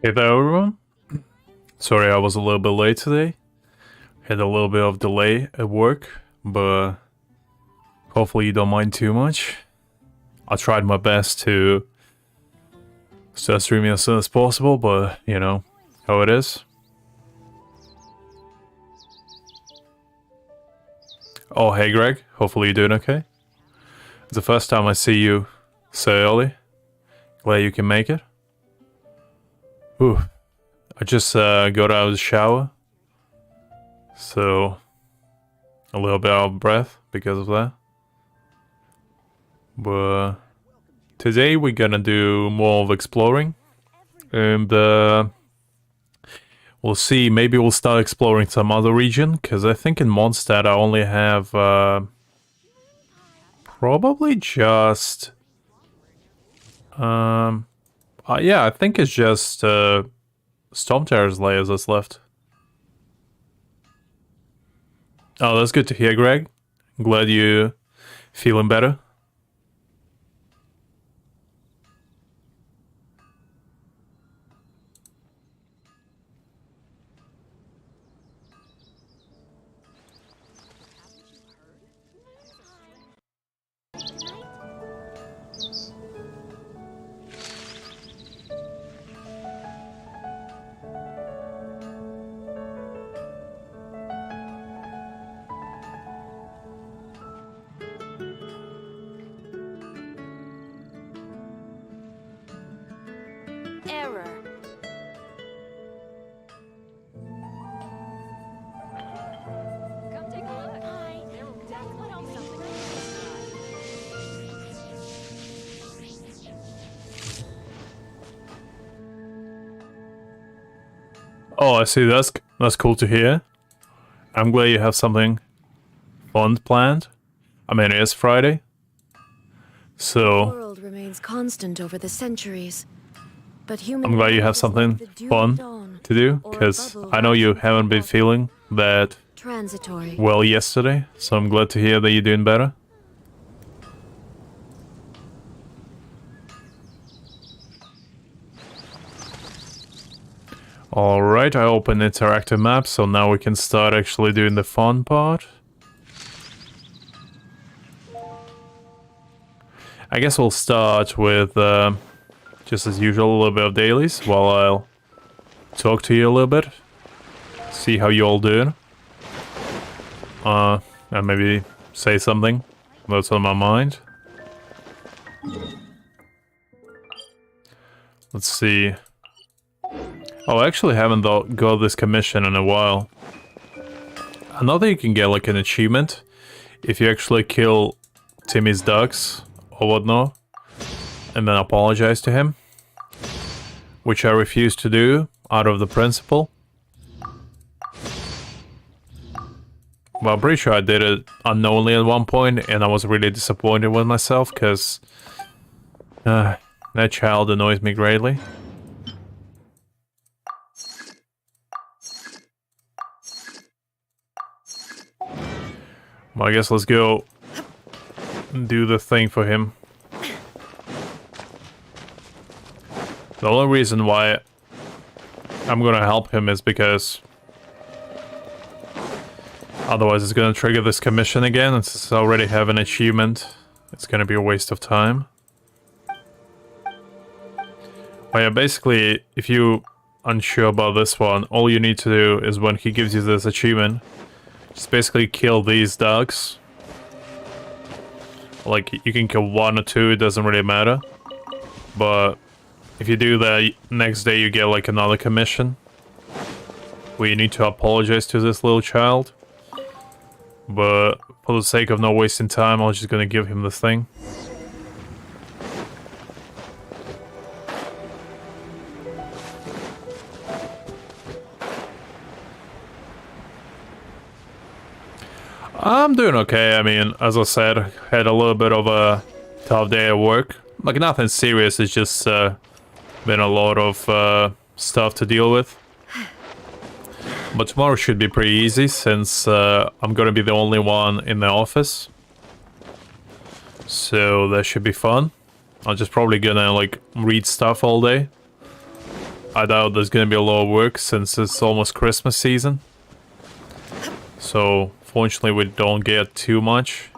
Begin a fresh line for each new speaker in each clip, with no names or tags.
Hey there, everyone. Sorry I was a little bit late today. Had a little bit of delay at work, but hopefully you don't mind too much. I tried my best to start streaming as soon as possible, but you know how it is. Oh, hey Greg. Hopefully you're doing okay. It's the first time I see you so early. Glad you can make it. Ooh. I just got out of the shower, so a little bit out of breath because of that. But today we're gonna do more of exploring, and we'll see. Maybe we'll start exploring some other region, because I think in Mondstadt I only have probably just yeah, I think it's just Storm Terror's layers that's left. Oh, that's good to hear, Greg. Glad you feeling better.
Error. Come take a look. Hi. There will definitely be something.
Oh, I see. That's cool to hear. I'm glad you have something fun planned. I mean, it is Friday,
The
so
world remains constant over the centuries, but human
I'm glad you have
life is like
something
the dew of
fun
dawn,
to do,
or a
because
bubble
I know you
rising from
haven't been
water.
feeling that
Transitory.
well yesterday, so I'm glad to hear that you're doing better. Alright, I opened interactive map, so now we can start actually doing the fun part. I guess we'll start with, just as usual, a little bit of dailies, while I'll talk to you a little bit. See how you all doing. And maybe say something that's on my mind. Let's see. Oh, I actually haven't got this commission in a while. I know that you can get like an achievement if you actually kill Timmy's ducks or whatnot, and then apologize to him, which I refuse to do out of the principle. Well, I'm pretty sure I did it unknowingly at one point, and I was really disappointed with myself, because that child annoys me greatly. Well, I guess let's go and do the thing for him. The only reason why I'm gonna help him is because otherwise it's gonna trigger this commission again, and since I already have an achievement, it's gonna be a waste of time. But yeah, basically, if you're unsure about this one, all you need to do is when he gives you this achievement, just basically kill these dogs. Like, you can kill one or two, it doesn't really matter. But if you do that, next day you get like another commission where you need to apologize to this little child. But for the sake of not wasting time, I'm just gonna give him the thing. I'm doing okay. I mean, as I said, had a little bit of a tough day at work. Like, nothing serious, it's just been a lot of stuff to deal with. But tomorrow should be pretty easy, since I'm gonna be the only one in the office. So that should be fun. I'm just probably gonna like read stuff all day. I doubt there's gonna be a lot of work since it's almost Christmas season. So, fortunately, we don't get too much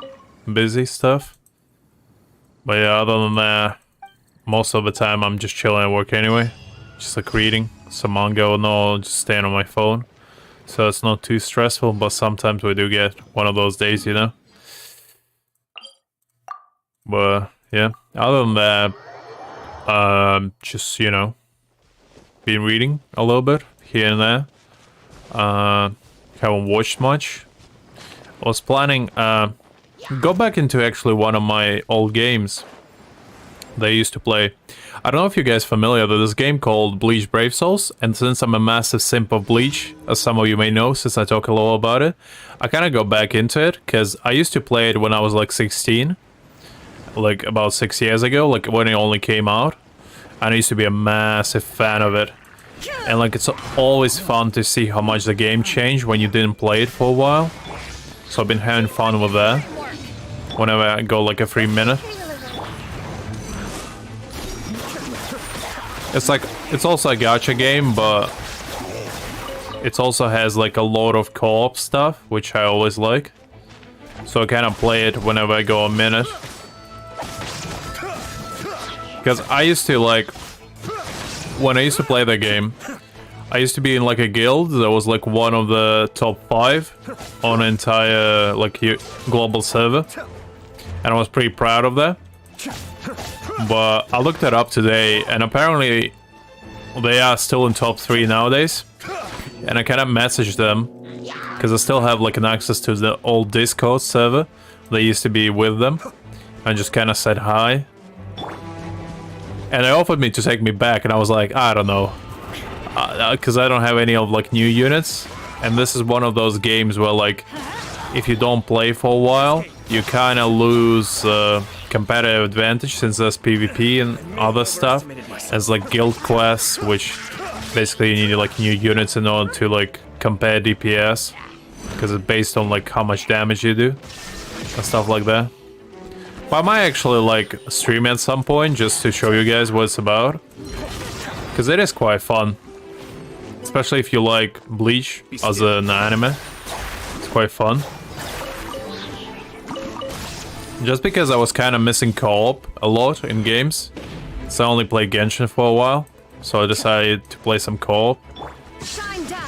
busy stuff. But yeah, other than that, most of the time I'm just chilling at work anyway. Just like reading some manga or no, just staying on my phone. So it's not too stressful, but sometimes we do get one of those days, you know? But yeah, other than that, just, you know, been reading a little bit here and there. Haven't watched much. I was planning, go back into actually one of my old games that I used to play. I don't know if you guys are familiar, there's this game called Bleach Brave Souls, and since I'm a massive simp of Bleach, as some of you may know, since I talk a lot about it, I kind of go back into it, because I used to play it when I was like 16, like about 6 years ago, like when it only came out, and I used to be a massive fan of it. And like it's always fun to see how much the game changed when you didn't play it for a while. So I've been having fun with that whenever I go like a free minute. It's like, it's also a gacha game, but it also has like a lot of co-op stuff, which I always like. So I kind of play it whenever I go a minute. Because I used to like, when I used to play the game, I used to be in like a guild that was like one of the top 5 on an entire like global server. And I was pretty proud of that. But I looked it up today, and apparently they are still in top 3 nowadays. And I kind of messaged them, because I still have like an access to the old Discord server. They used to be with them. I just kind of said hi. And they offered me to take me back, and I was like, I don't know. Because I don't have any of like new units. And this is one of those games where like, if you don't play for a while, you kind of lose competitive advantage, since there's PvP and other stuff. There's like guild quests, which basically you need like new units in order to like compare DPS, because it's based on like how much damage you do and stuff like that. But I might actually like stream at some point just to show you guys what it's about, because it is quite fun, especially if you like Bleach as an anime. It's quite fun. Just because I was kind of missing co-op a lot in games, so I only played Genshin for a while, so I decided to play some co-op.
Shine down.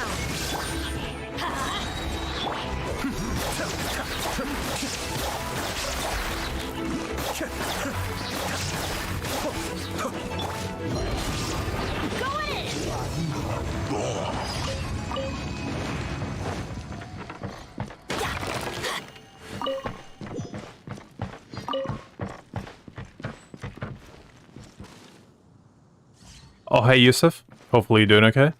Oh, hey Yusuf. Hopefully you're doing okay.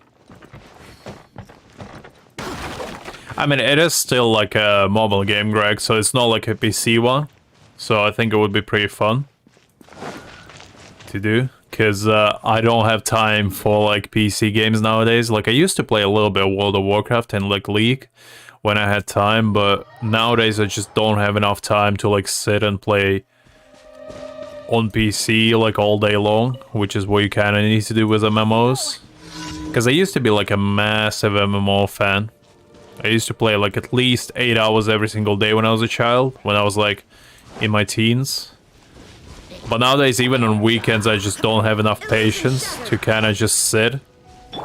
I mean, it is still like a mobile game, Greg, so it's not like a PC one. So I think it would be pretty fun to do, because I don't have time for like PC games nowadays. Like I used to play a little bit of World of Warcraft and like League when I had time, but nowadays I just don't have enough time to like sit and play on PC like all day long, which is what you kind of need to do with MMOs. Because I used to be like a massive MMO fan. I used to play like at least 8 hours every single day when I was a child, when I was like in my teens. But nowadays, even on weekends, I just don't have enough patience to kind of just sit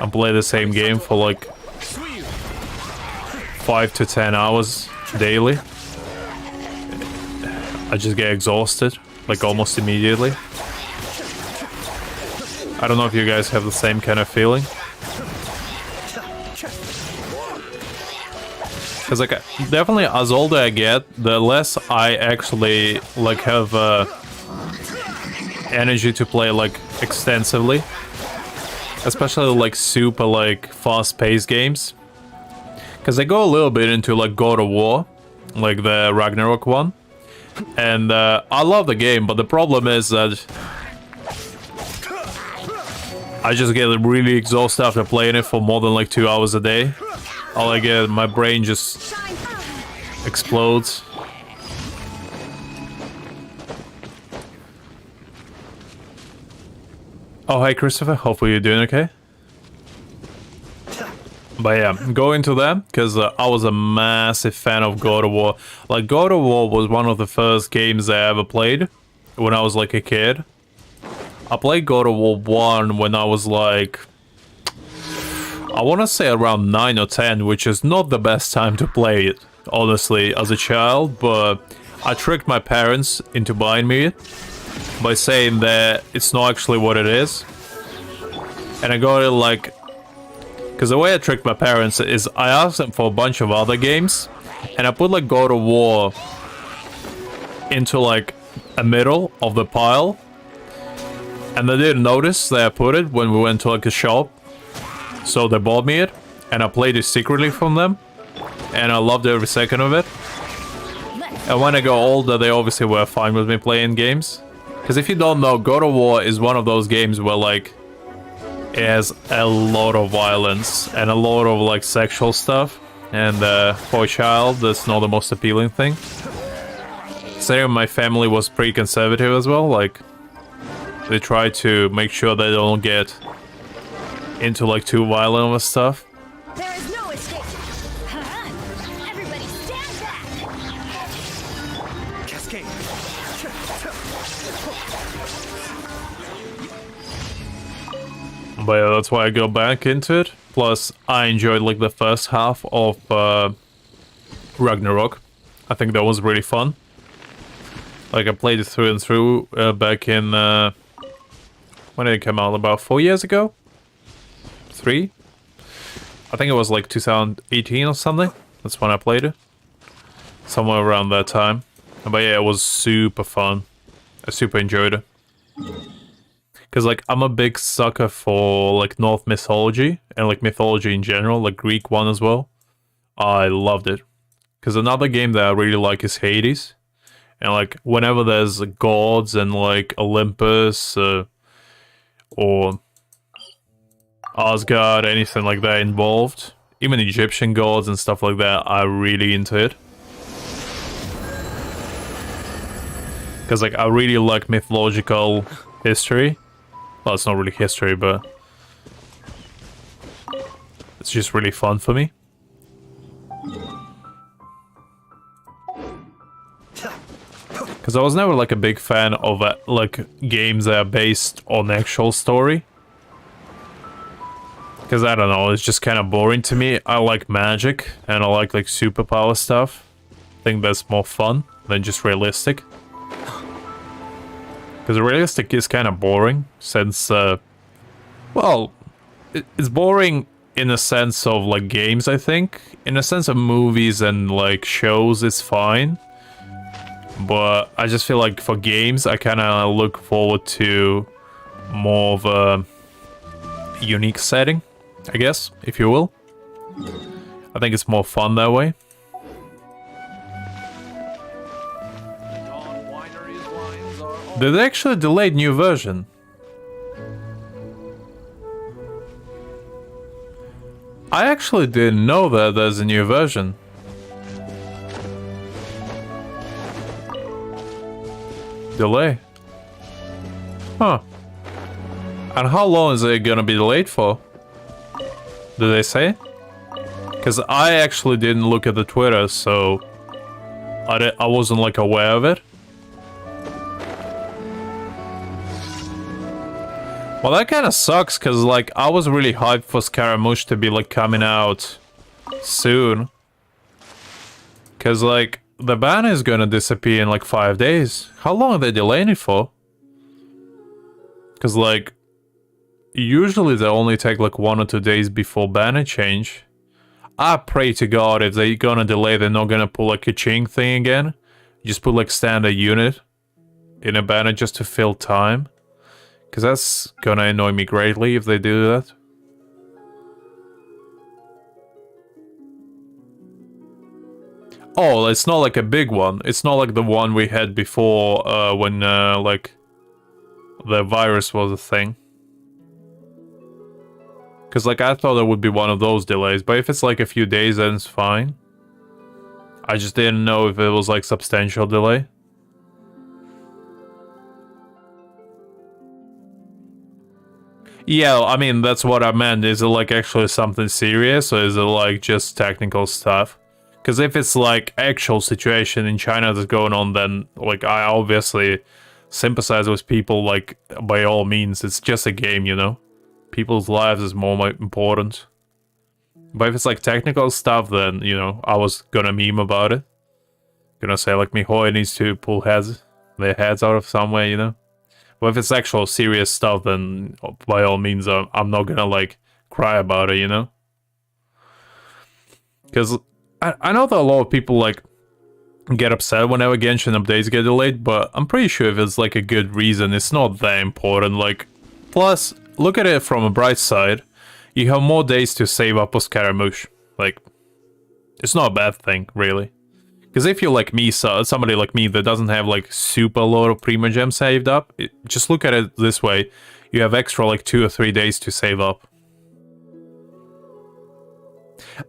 and play the same game for like 5 to 10 hours daily. I just get exhausted like almost immediately. I don't know if you guys have the same kind of feeling. Because like definitely as older I get, the less I actually like have energy to play like extensively, especially like super like fast-paced games. Because I go a little bit into like God of War, like the Ragnarok one. And I love the game, but the problem is that I just get really exhausted after playing it for more than like 2 hours a day. All I get, my brain just explodes. Oh, hey Christopher, hopefully you're doing okay. But yeah, go into that, because I was a massive fan of God of War. Like, God of War was one of the first games I ever played when I was like a kid. I played God of War 1 when I was like, I want to say around 9 or 10, which is not the best time to play it, honestly, as a child, but I tricked my parents into buying me it by saying that it's not actually what it is. And I got it like, because the way I tricked my parents is I asked them for a bunch of other games, and I put like God of War into like a middle of the pile, and they didn't notice that I put it when we went to like a shop, so they bought me it, and I played it secretly from them, and I loved every second of it. And when I got older, they obviously were fine with me playing games, because if you don't know, God of War is one of those games where like it has a lot of violence and a lot of like sexual stuff, and for a child that's not the most appealing thing. Same, my family was pretty conservative as well, like they try to make sure they don't get into like too violent with stuff.
There is no escape. Everybody stand back.
Cascade.
But yeah, that's why I go back into it. Plus, I enjoyed like the first half of Ragnarok. I think that was really fun. Like I played it through and through back in when did it come out? About 4 years ago? 3? I think it was like 2018 or something. That's when I played it. Somewhere around that time. But yeah, it was super fun. I super enjoyed it. Because, like, I'm a big sucker for, like, Norse mythology, and, like, mythology in general, like, Greek one as well. I loved it. Because another game that I really like is Hades. And, like, whenever there's gods and, like, Olympus, or Asgard, anything like that involved, even Egyptian gods and stuff like that, I'm really into it. Because, like, I really like mythological history. Well, it's not really history, but it's just really fun for me. Because I was never like a big fan of like games that are based on actual story. Because I don't know, it's just kind of boring to me. I like magic and I like superpower stuff. I think that's more fun than just realistic. Because realistic is kind of boring, since, well, it's boring in a sense of, like, games, I think. In a sense of movies and, like, shows, it's fine. But I just feel like for games, I kind of look forward to more of a unique setting, I guess, if you will. I think it's more fun that way. Did they actually delay new version? I actually didn't know that there's a new version. Delay. Huh. And how long is it gonna be delayed for? Did they say? Because I actually didn't look at the Twitter, so I wasn't like aware of it. Well, that kind of sucks, because, like, I was really hyped for Scaramouche to be, like, coming out soon. Because, like, the ban is gonna disappear in, like, 5 days. How long are they delaying it for? Because, like, usually they only take, like, 1 or 2 days before banner change. I pray to God if they're gonna delay, they're not gonna pull, like, a ching thing again. Just put, like, standard unit in a banner just to fill time. Because that's gonna annoy me greatly if they do that. Oh, it's not like a big one. It's not like the one we had before when, like, the virus was a thing. Because, like, I thought it would be one of those delays. But if it's, like, a few days, then it's fine. I just didn't know if it was, like, substantial delay. Yeah, I mean, that's what I meant. Is it like actually something serious, or is it like just technical stuff? Because if it's like actual situation in China that's going on, then like I obviously sympathize with people. Like by all means, it's just a game, you know. People's lives is more important. But if it's like technical stuff, then you know I was gonna meme about it. Gonna say like Mihoy needs to pull their heads out of somewhere, you know. But if it's actual serious stuff, then by all means, I'm not gonna like cry about it, you know. Because I know that a lot of people like get upset whenever Genshin updates get delayed, but I'm pretty sure if it's like a good reason, it's not that important. Like, plus, look at it from a bright side. You have more days to save up for Scaramouche. Like, it's not a bad thing, really. Because if you're like me, somebody like me that doesn't have like super lot of Primogem saved up, just look at it this way. You have extra like 2 or 3 days to save up.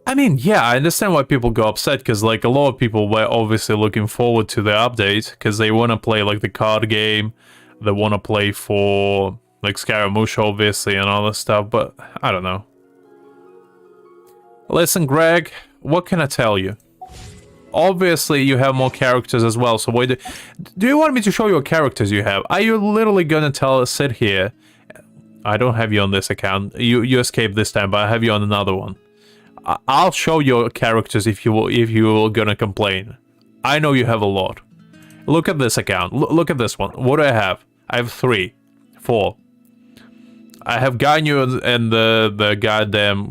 I mean, yeah, I understand why people go upset, because like a lot of people were obviously looking forward to the update, because they want to play like the card game, they want to play for like Scaramouche obviously and all this stuff, but I don't know. Listen, Greg, what can I tell you? Obviously you have more characters as well, so why do you want me to show you what characters you have? Are you literally gonna sit here? I don't have you on this account. You escaped this time, but I have you on another one. I'll show your characters if you're gonna complain. I know you have a lot. Look at this account. Look at this one. What do I have? I have 3, 4. I have Ganyu and the goddamn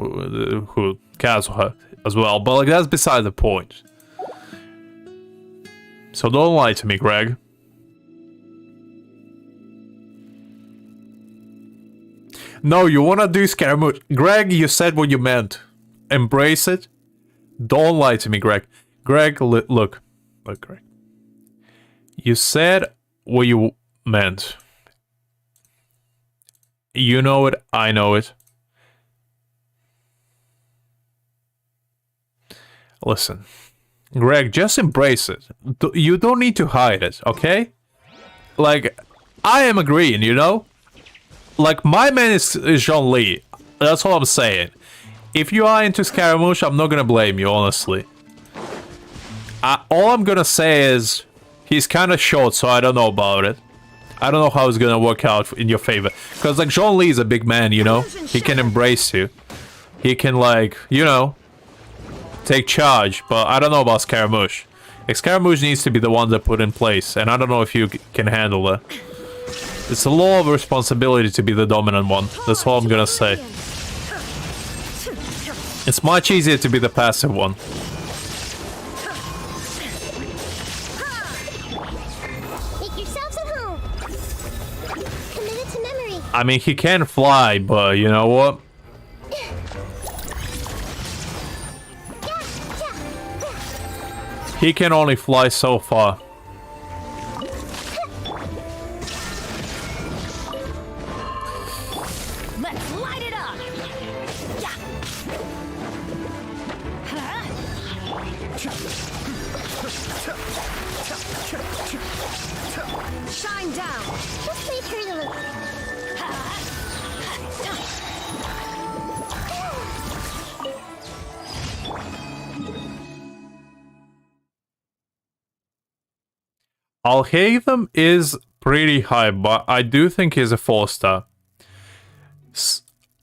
who Kazuha as well, but like that's beside the point. So don't lie to me, Greg. No, you wanna do Scaramouche. Greg, you said what you meant. Embrace it. Don't lie to me, Greg. Greg, look, Greg. You said what you meant. You know it, I know it. Listen, Greg, just embrace it. You don't need to hide it, okay? Like, I am agreeing, you know? Like, my man is Jean Lee. That's all I'm saying. If you are into Scaramouche, I'm not gonna blame you, honestly. All I'm gonna say is, he's kind of short, so I don't know about it. I don't know how it's gonna work out in your favor. Because, like, Jean Lee is a big man, you know? He can embrace you. He can, like, you know, take charge. But I don't know about Scaramouche. Like, Scaramouche needs to be the one that put in place. And I don't know if you can handle that. It's a lot of responsibility to be the dominant one. That's all I'm gonna say. It's much easier to be the passive one.
Make yourselves at home. Committed to memory.
I mean, he can fly, but you know what? He can only fly so far.
Let's light it up. Yeah. Shine down.
Just wait for you.
Alhaitham is pretty high, but I do think he's a 4-star.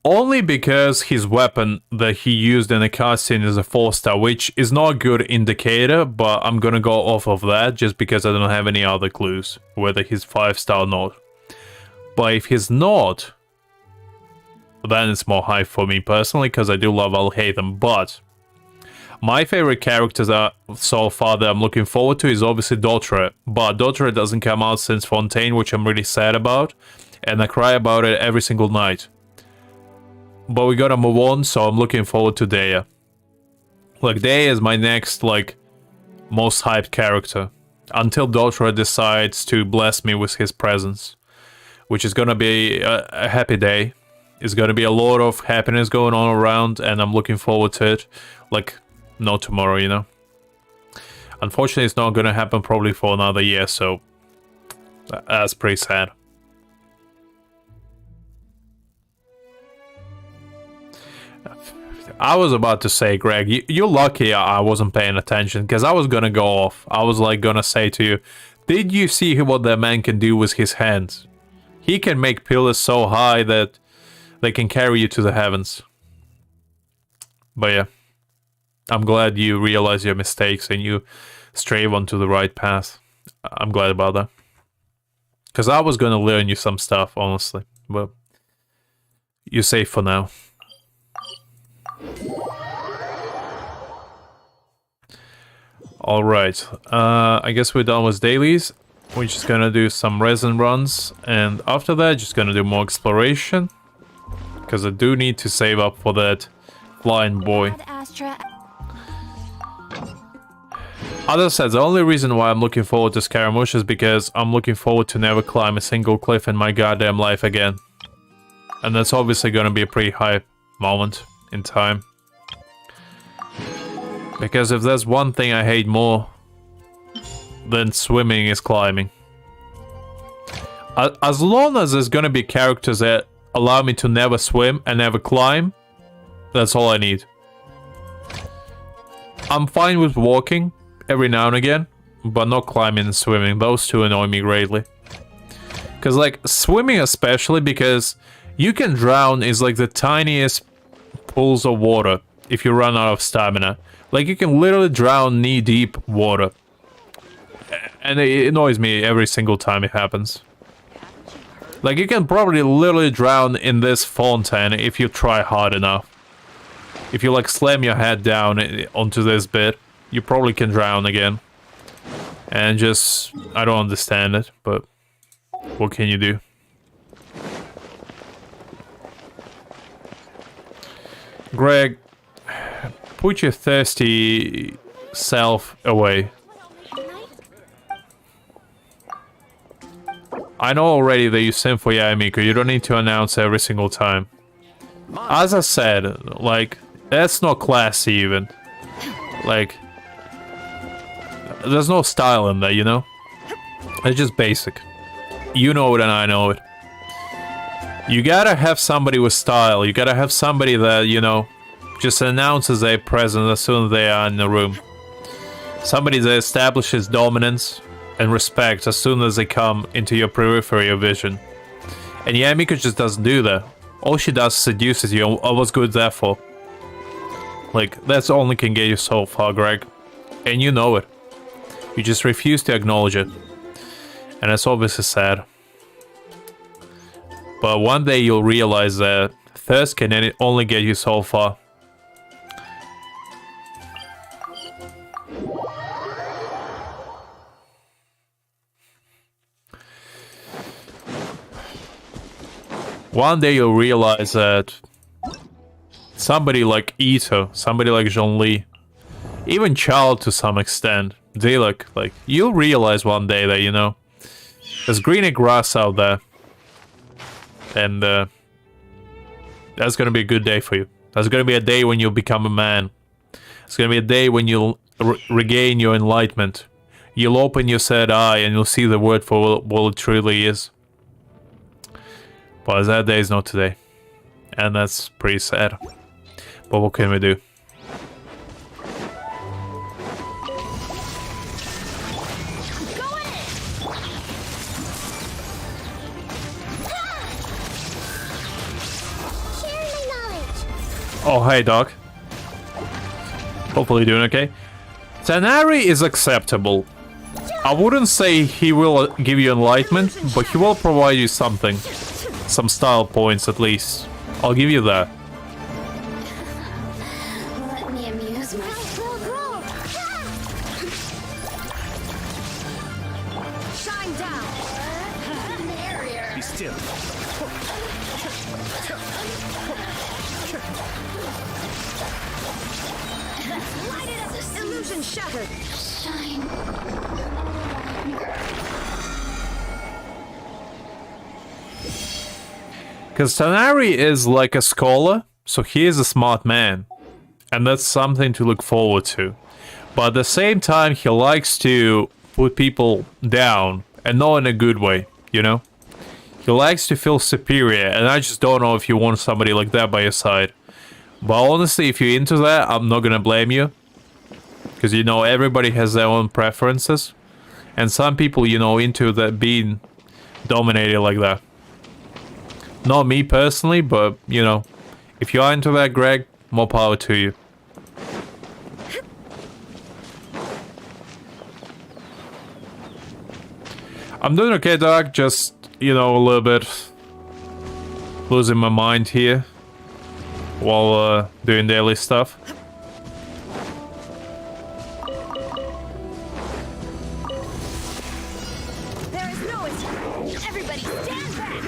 Only because his weapon that he used in the cutscene is a 4-star, which is not a good indicator, but I'm gonna go off of that just because I don't have any other clues, whether he's 5-star or not. But if he's not, then it's more high for me personally, because I do love Alhaitham, but my favorite characters so far that I'm looking forward to is obviously Dotre, but Dotre doesn't come out since Fontaine, which I'm really sad about, and I cry about it every single night. But we gotta move on, so I'm looking forward to Dea. Like, Dea is my next, like, most hyped character, until Dotre decides to bless me with his presence, which is gonna be a happy day. It's gonna be a lot of happiness going on around, and I'm looking forward to it. Like, no tomorrow, you know. Unfortunately, it's not gonna happen probably for another year, so that's pretty sad. I was about to say, Greg, you're lucky I wasn't paying attention, because I was gonna go off. I was like gonna say to you, did you see what that man can do with his hands? He can make pillars so high that they can carry you to the heavens. But yeah, I'm glad you realize your mistakes and you stray onto the right path. I'm glad about that. Because I was gonna learn you some stuff, honestly. But you're safe for now. Alright, I guess we're done with dailies. We're just gonna do some resin runs, and after that, just gonna do more exploration. Because I do need to save up for that flying boy. As I said, the only reason why I'm looking forward to Scaramouche is because I'm looking forward to never climb a single cliff in my goddamn life again. And that's obviously gonna be a pretty hype moment in time. Because if there's one thing I hate more than swimming is climbing. As long as there's gonna be characters that allow me to never swim and never climb, that's all I need. I'm fine with walking every now and again, but not climbing and swimming. Those two annoy me greatly. Because, like, swimming especially, because you can drown is like the tiniest pools of water if you run out of stamina. Like, you can literally drown knee-deep water. And it annoys me every single time it happens. Like, you can probably literally drown in this fountain if you try hard enough. If you, like, slam your head down onto this bit, you probably can drown again. And just, I don't understand it, but what can you do? Greg, put your thirsty self away. I know already that you sim for Yamiko, you don't need to announce every single time. As I said, like, that's not classy even. Like, there's no style in that, you know? It's just basic. You know it and I know it. You gotta have somebody with style. You gotta have somebody that, you know, just announces their presence as soon as they are in the room. Somebody that establishes dominance and respect as soon as they come into your periphery of vision. And Yamiko just doesn't do that. All she does is seduces you. Oh, what's good there for? Like, that's only can get you so far, Greg. And you know it. You just refuse to acknowledge it. And it's obviously sad. But one day you'll realize that thirst can only get you so far. One day you'll realize that somebody like Ito, somebody like Zhongli, even Child to some extent, they look like, you'll realize one day that, you know, there's greener grass out there. And that's gonna be a good day for you. That's gonna be a day when you'll become a man. It's gonna be a day when you'll regain your enlightenment. You'll open your third eye and you'll see the word for what it truly is. But that day is not today. And that's pretty sad. But what can we do? Oh, hey, Doc. Hopefully you're doing okay. Tanari is acceptable. I wouldn't say he will give you enlightenment, but he will provide you something. Some style points, at least. I'll give you that.
Let me amuse myself.
Shine down.
Be still.
Light it up. Illusion shattered.
Shine.
Because Tanari is like a scholar, so he is a smart man. And that's something to look forward to. But at the same time, he likes to put people down, and not in a good way, you know? He likes to feel superior, and I just don't know if you want somebody like that by your side. But honestly, if you're into that, I'm not gonna blame you. Because, you know, everybody has their own preferences. And some people, you know, into that being dominated like that. Not me personally, but, you know, if you are into that, Greg, more power to you. I'm doing okay, dog. Just, you know, a little bit losing my mind here while doing daily stuff.
There is no escape. Everybody stand back.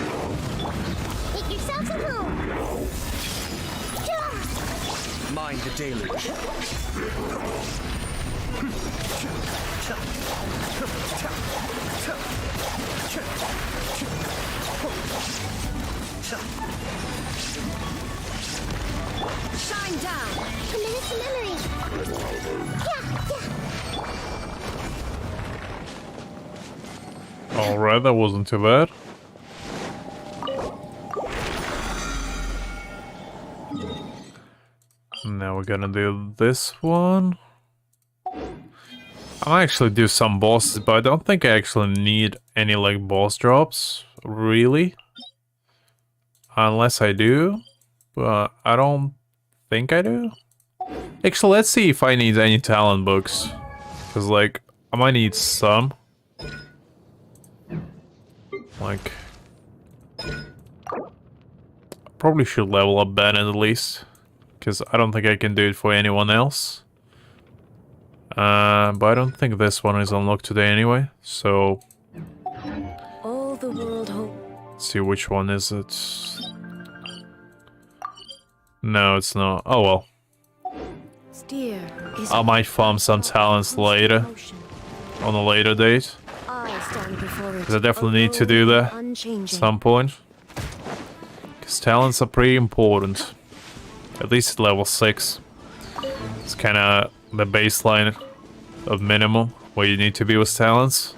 Make yourselves at home.
Mind the deluge.
Shine down.
A minute to memory.
Alright, that wasn't too bad. Now we're gonna do this one. I might actually do some bosses, but I don't think I actually need any like boss drops, really. Unless I do, but I don't think I do. Actually, let's see if I need any talent books. Because like, I might need some. Like, probably should level up Ben at least. Because I don't think I can do it for anyone else. But I don't think this one is unlocked today anyway, so...
All the world hope.
Let's see, which one is it? No, it's not. Oh well.
Steer is
I might farm some talents later,
motion.
on a later date.
I stand before it.
Because I definitely need to do that at
Unchanging.
some point. Because talents are pretty important. At least at level 6. It's kind of the baseline of minimum where you need to be with talents.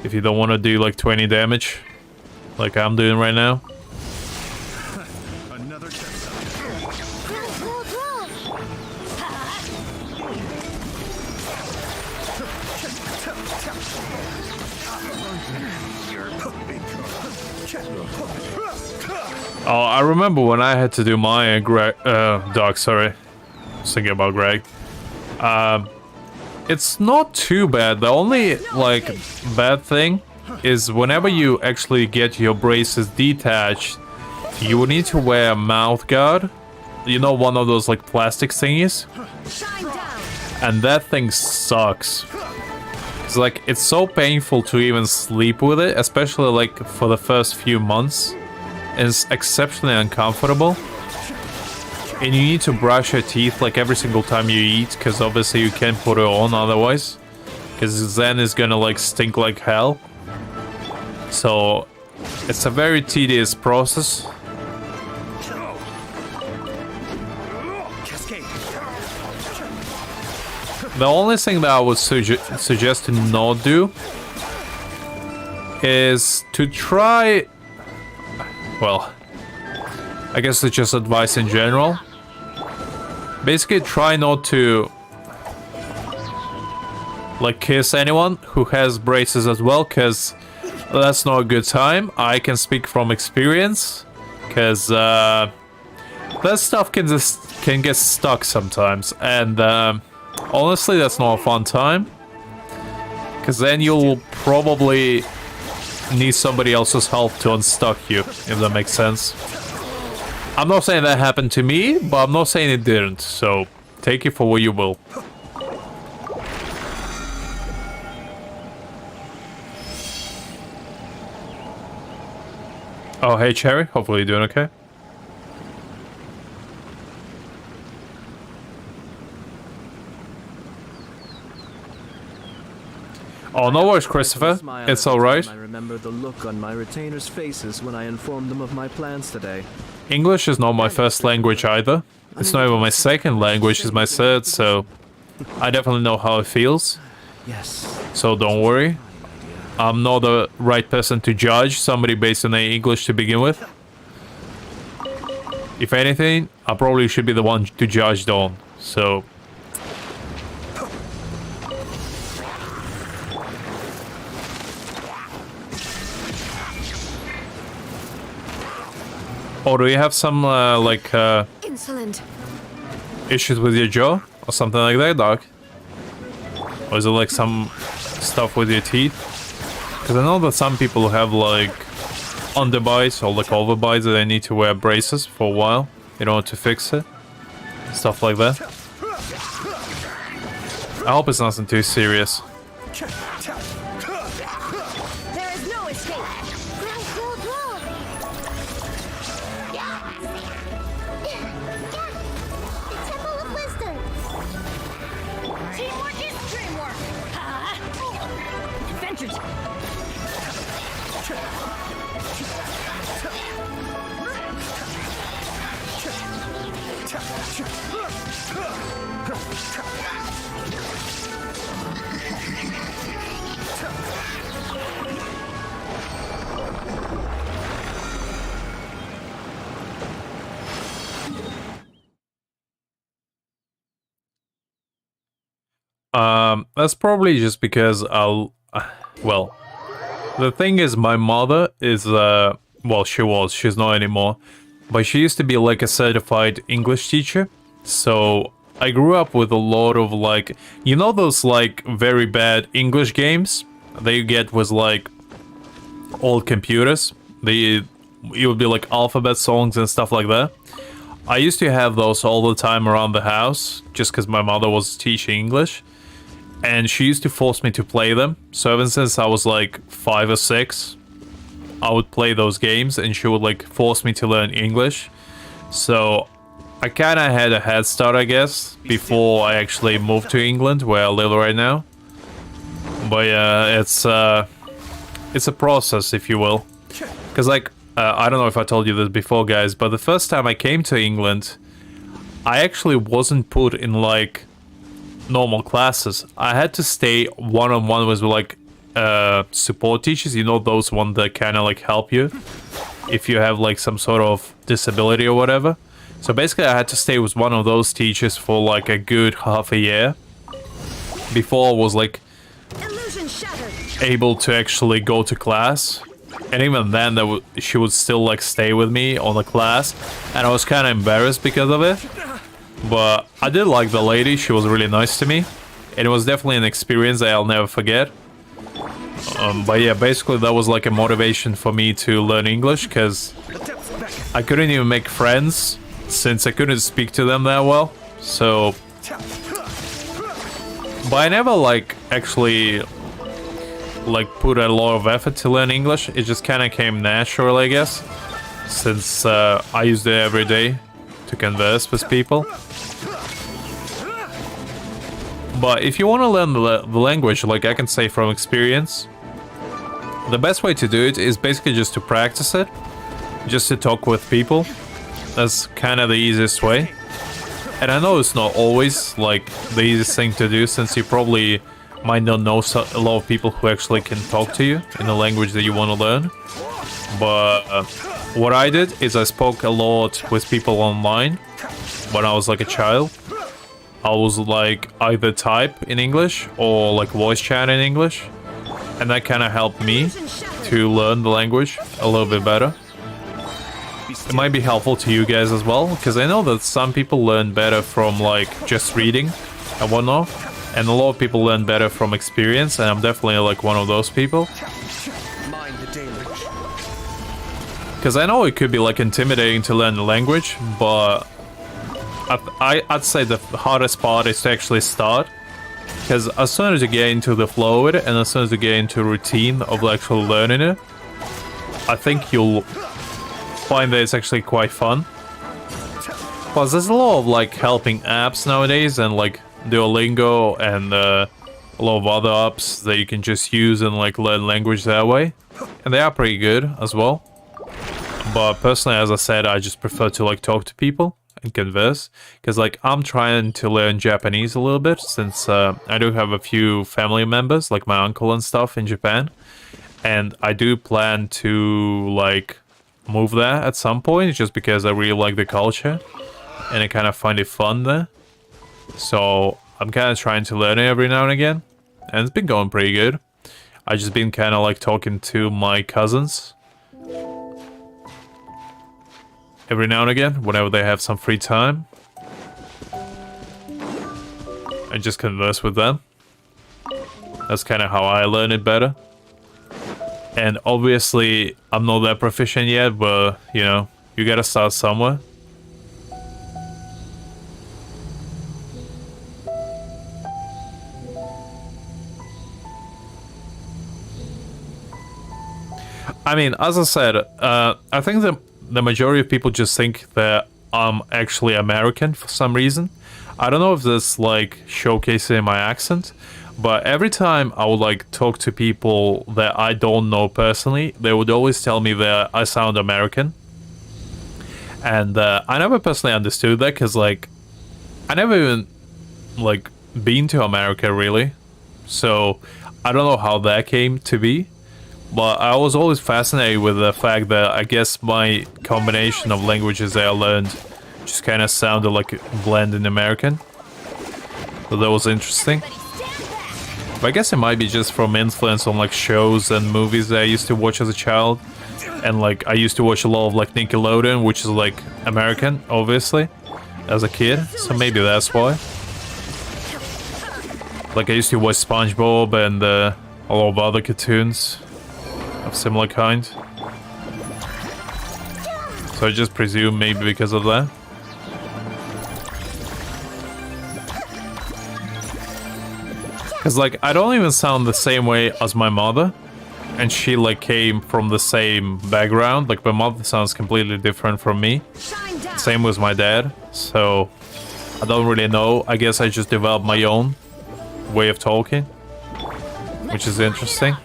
If you don't want to do like 20 damage, like I'm doing right now.
Another test.
Oh, I remember when I had to do my dog, sorry. I was thinking about Greg. It's not too bad. The only, like, bad thing is whenever you actually get your braces detached, you will need to wear a mouth guard. You know, one of those, like, plastic thingies?
Shine down.
And that thing sucks. It's like, it's so painful to even sleep with it, especially, like, for the first few months. It's exceptionally uncomfortable. And you need to brush your teeth like every single time you eat, because obviously you can't put it on otherwise. Because then it's gonna like stink like hell. So it's a very tedious process.
Cascade.
The only thing that I would suggest to not do is to try... Well, I guess it's just advice in general. Basically, try not to like kiss anyone who has braces as well, because that's not a good time. I can speak from experience, because that stuff can get stuck sometimes, and honestly, that's not a fun time. Because then you'll probably need somebody else's help to unstuck you, if that makes sense. I'm not saying that happened to me, but I'm not saying it didn't, so take it for what you will. Oh, hey Cherry, hopefully you're doing okay. Oh, no worries, Christopher. It's alright.
I remember the look on my retainers' faces when I informed them of my plans today.
English is not my first language either. It's not even my second language, it's my third, so I definitely know how it feels.
Yes.
So don't worry. I'm not the right person to judge somebody based on their English to begin with. if anything, I probably should be the one to judge Dawn. So oh, do you have some
Insolent.
issues with your jaw or something like that, Doc? Or is it like some stuff with your teeth? Because I know that some people have like underbites or like overbites that they need to wear braces for a while in order to fix it. Stuff like that. I hope it's nothing too serious.
There is no escape. Grow, grow, grow. The Temple of Wisdom.
Teamwork is dreamwork. Adventures.
That's probably just because well, the thing is, my mother is, well, she's not anymore, but she used to be like a certified English teacher, so I grew up with a lot of like, you know those like very bad English games that you get with like old computers? It would be like alphabet songs and stuff like that. I used to have those all the time around the house, just because my mother was teaching English. And she used to force me to play them. So ever since I was like 5 or 6, I would play those games and she would like force me to learn English. So I kind of had a head start, I guess, before I actually moved to England, where I live right now. But yeah, it's a process, if you will. Because like, I don't know if I told you this before, guys, but the first time I came to England, I actually wasn't put in like normal classes. I had to stay one-on-one with like support teachers, you know, those ones that kind of like help you if you have like some sort of disability or whatever. So basically I had to stay with one of those teachers for like a good half a year before I was like
Illusion shattered.
able to actually go to class. And even then she would still like stay with me on the class, and I was kind of embarrassed because of it. But I did like the lady, she was really nice to me. And it was definitely an experience that I'll never forget. But yeah, basically that was like a motivation for me to learn English, because I couldn't even make friends since I couldn't speak to them that well. So... But I never like actually like put a lot of effort to learn English. It just kind of came natural, I guess, since I used it every day to converse with people. But if you want to learn the language, like I can say from experience, the best way to do it is basically just to practice it, just to talk with people. That's kind of the easiest way. And I know it's not always like the easiest thing to do, since you probably might not know a lot of people who actually can talk to you in the language that you want to learn. But what I did is I spoke a lot with people online when I was like a child. I was like either type in English or like voice chat in English, and that kind of helped me to learn the language a little bit better. It might be helpful to you guys as well, because I know that some people learn better from like just reading and whatnot, and a lot of people learn better from experience, and I'm definitely like one of those people.
Mind the deluge.
Because I know it could be like intimidating to learn the language, but I'd say the hardest part is to actually start. Because as soon as you get into the flow with it, and as soon as you get into routine of actually learning it, I think you'll find that it's actually quite fun. Plus there's a lot of like helping apps nowadays, and like Duolingo and a lot of other apps that you can just use and like learn language that way. And they are pretty good as well. But personally, as I said, I just prefer to like talk to people and converse, because like I'm trying to learn Japanese a little bit, since I do have a few family members like my uncle and stuff in Japan, and I do plan to like move there at some point, just because I really like the culture and I kind of find it fun there. So I'm kind of trying to learn it every now and again, and it's been going pretty good. I just been kind of like talking to my cousins every now and again whenever they have some free time, and just converse with them. That's kind of how I learn it better. And obviously, I'm not that proficient yet, but, you know, you gotta start somewhere. I mean, as I said, I think the majority of people just think that I'm actually American for some reason. I don't know if this, like, showcasing my accent, but every time I would like talk to people that I don't know personally, they would always tell me that I sound American. And I never personally understood that, because like I never even like been to America really. So I don't know how that came to be. But I was always fascinated with the fact that I guess my combination of languages that I learned just kind of sounded like a blend in American. So that was interesting. But I guess it might be just from influence on like shows and movies that I used to watch as a child. And like I used to watch a lot of like Nickelodeon, which is like American, obviously, as a kid. So maybe that's why. Like I used to watch SpongeBob and a lot of other cartoons of similar kind. So I just presume maybe because of that. Because, like, I don't even sound the same way as my mother. And she, like, came from the same background. Like, my mother sounds completely different from me. Same with my dad. So, I don't really know. I guess I just developed my own way of talking. Which is interesting.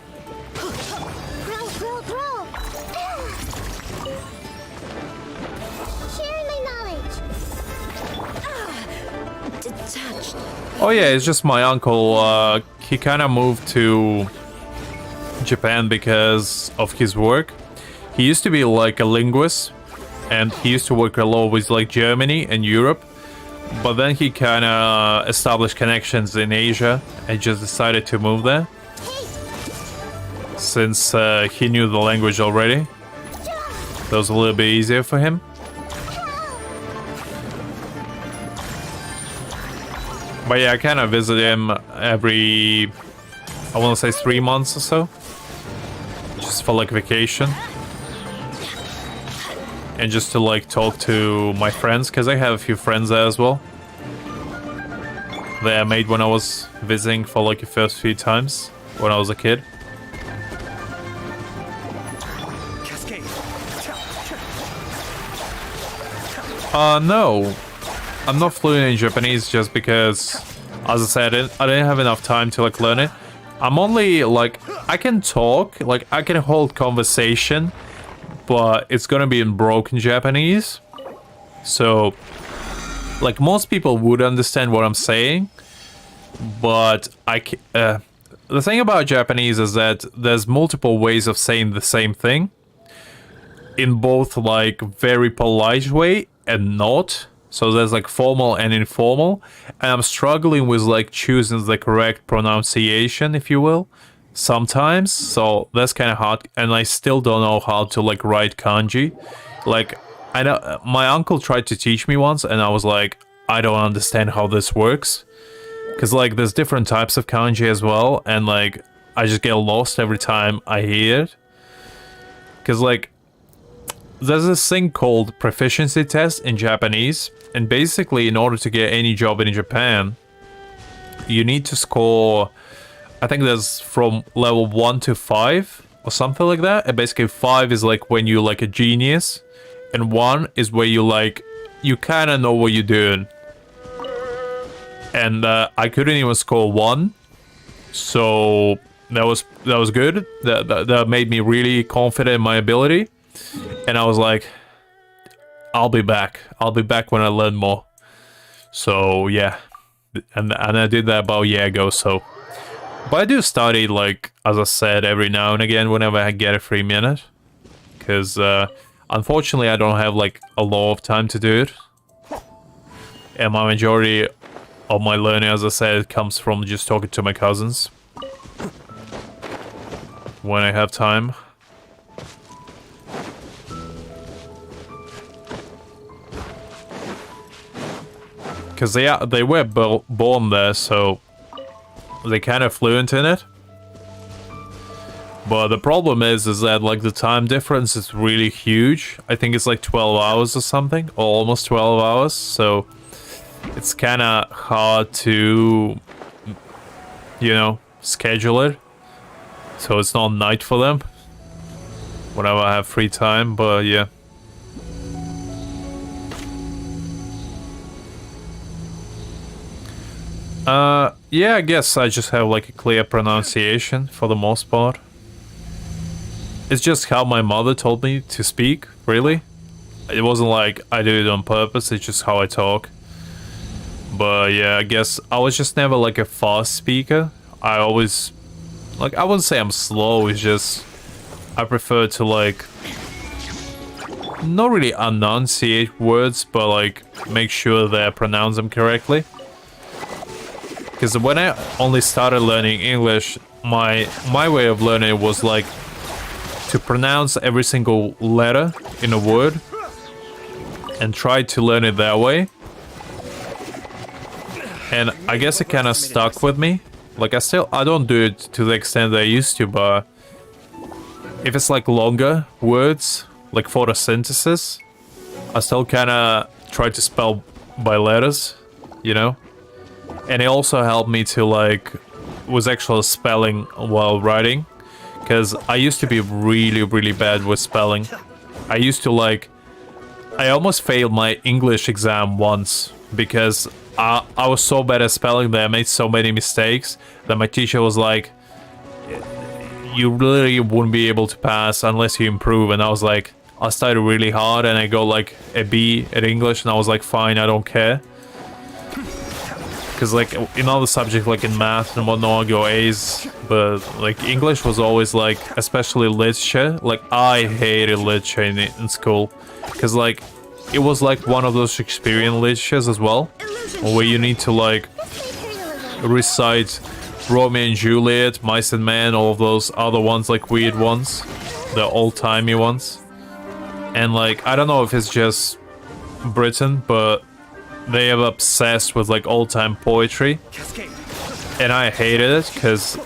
Oh yeah, it's just my uncle. He kind of moved to Japan because of his work. He used to be like a linguist, and he used to work a lot with like Germany and Europe. But then he kind of established connections in Asia and just decided to move there. Since he knew the language already, that was a little bit easier for him. But yeah, I kind of visit him every, I want to say 3 months or so. Just for like vacation. And just to like talk to my friends, because I have a few friends there as well. That I made when I was visiting for like the first few times when I was a kid. No. I'm not fluent in Japanese just because, as I said, I didn't have enough time to like learn it. I'm only like, I can talk, like I can hold conversation, but it's gonna be in broken Japanese. So, like most people would understand what I'm saying, but the thing about Japanese is that there's multiple ways of saying the same thing. In both like very polite way and not. So there's like formal and informal, and I'm struggling with like choosing the correct pronunciation, if you will, sometimes. So that's kind of hard, and I still don't know how to like write kanji. Like I know my uncle tried to teach me once, and I was like, I don't understand how this works, because like there's different types of kanji as well, and like I just get lost every time I hear it, because like there's this thing called proficiency test in Japanese, and basically in order to get any job in Japan, you need to score, I think there's from level 1 to 5 or something like that. And basically 5 is like when you're like a genius, and 1 is where you like, you kind of know what you're doing. And I couldn't even score 1, so that was good. That made me really confident in my ability. And I was like, I'll be back. I'll be back when I learn more. So yeah, and I did that about a year ago. So, but I do study, like as I said, every now and again whenever I get a free minute, because Unfortunately, I don't have like a lot of time to do it. And my majority of my learning, as I said, comes from just talking to my cousins when I have time. Because they were born there, so they kind of fluent in it. But the problem is that like the time difference is really huge. I think it's like 12 hours or something, or almost 12 hours. So it's kind of hard to, you know, schedule it. So it's not night for them whenever I have free time, but yeah. Yeah, I guess I just have like a clear pronunciation for the most part. It's just how my mother told me to speak, really. It wasn't like I did it on purpose, it's just how I talk. But yeah, I guess I was just never like a fast speaker. I always, like, I wouldn't say I'm slow, it's just I prefer to like not really enunciate words, but like make sure that I pronounce them correctly. Because when I only started learning English, my way of learning it was like to pronounce every single letter in a word and try to learn it that way. And I guess it kind of stuck with me. Like I don't do it to the extent that I used to, but if it's like longer words, like photosynthesis, I still kind of try to spell by letters, you know? And it also helped me to like, was actual spelling while writing. Because I used to be really, really bad with spelling. I used to like, I almost failed my English exam once. Because I was so bad at spelling that I made so many mistakes that my teacher was like, you really wouldn't be able to pass unless you improve. And I was like, I studied really hard and I got like a B at English and I was like, fine, I don't care. Because like in other subjects like in math and whatnot I got A's, but like English was always like, especially literature, like I hated literature in school. Because like it was like one of those Shakespearean literatures as well, where you need to like recite Romeo and Juliet, Mice and Men, all of those other ones, like weird ones, the old-timey ones. And like, I don't know if it's just Britain, but they are obsessed with like old-time poetry. And I hated it, because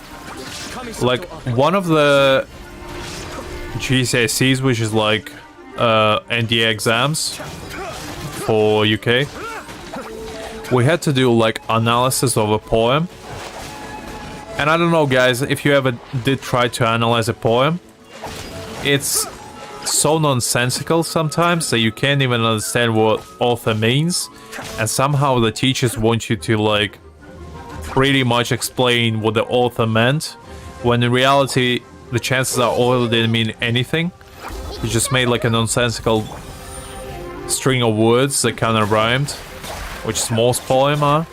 like one of the GCSEs, which is like NDA exams for UK, we had to do like analysis of a poem. And I don't know, guys, if you ever did try to analyze a poem, it's so nonsensical sometimes that you can't even understand what author means, and somehow the teachers want you to like pretty much explain what the author meant, when in reality the chances are author didn't mean anything. He just made like a nonsensical string of words that kind of rhymed, which is most poem are.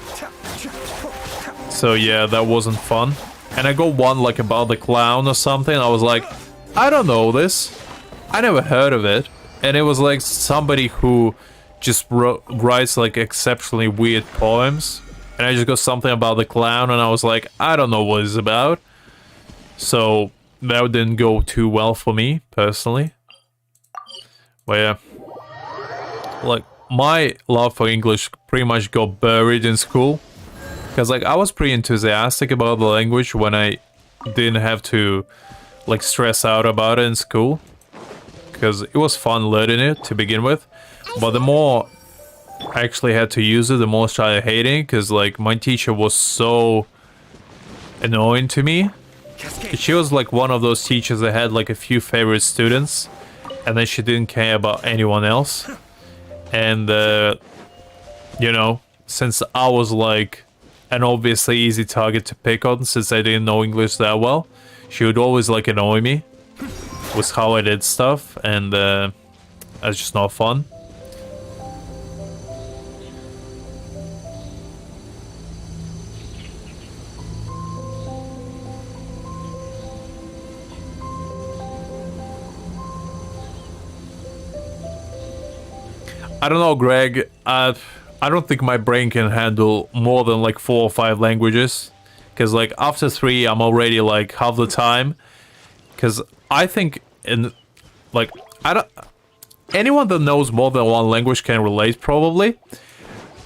So yeah, that wasn't fun. And I got one like about the clown or something. I was like, I don't know this. I never heard of it. And it was like somebody who just writes like exceptionally weird poems. And I just got something about the clown and I was like, I don't know what it's about. So that didn't go too well for me, personally. But yeah. Like, my love for English pretty much got buried in school. Because like I was pretty enthusiastic about the language when I didn't have to like stress out about it in school. Because it was fun learning it to begin with. But the more I actually had to use it, the more I started hating. Because like my teacher was so annoying to me. She was like one of those teachers that had like a few favorite students. And then she didn't care about anyone else. And you know, since I was like an obviously easy target to pick on, since I didn't know English that well, she would always like annoy me with how I did stuff, and that's just not fun. I don't know, Greg. I don't think my brain can handle more than like 4 or 5 languages. Because like after 3, I'm already like half the time. Because I think in like I don't. Anyone that knows more than one language can relate probably.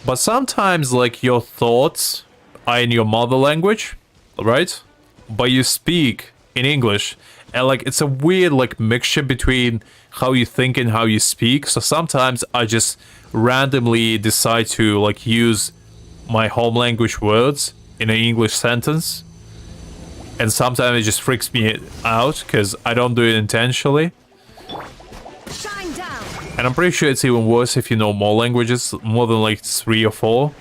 But sometimes like your thoughts are in your mother language, right? But you speak in English. And like it's a weird like mixture between how you think and how you speak. So sometimes I just randomly decide to like use my home language words in an English sentence. And sometimes it just freaks me out because I don't do it intentionally.
Shine down.
And I'm pretty sure it's even worse if you know more languages, more than like 3 or 4.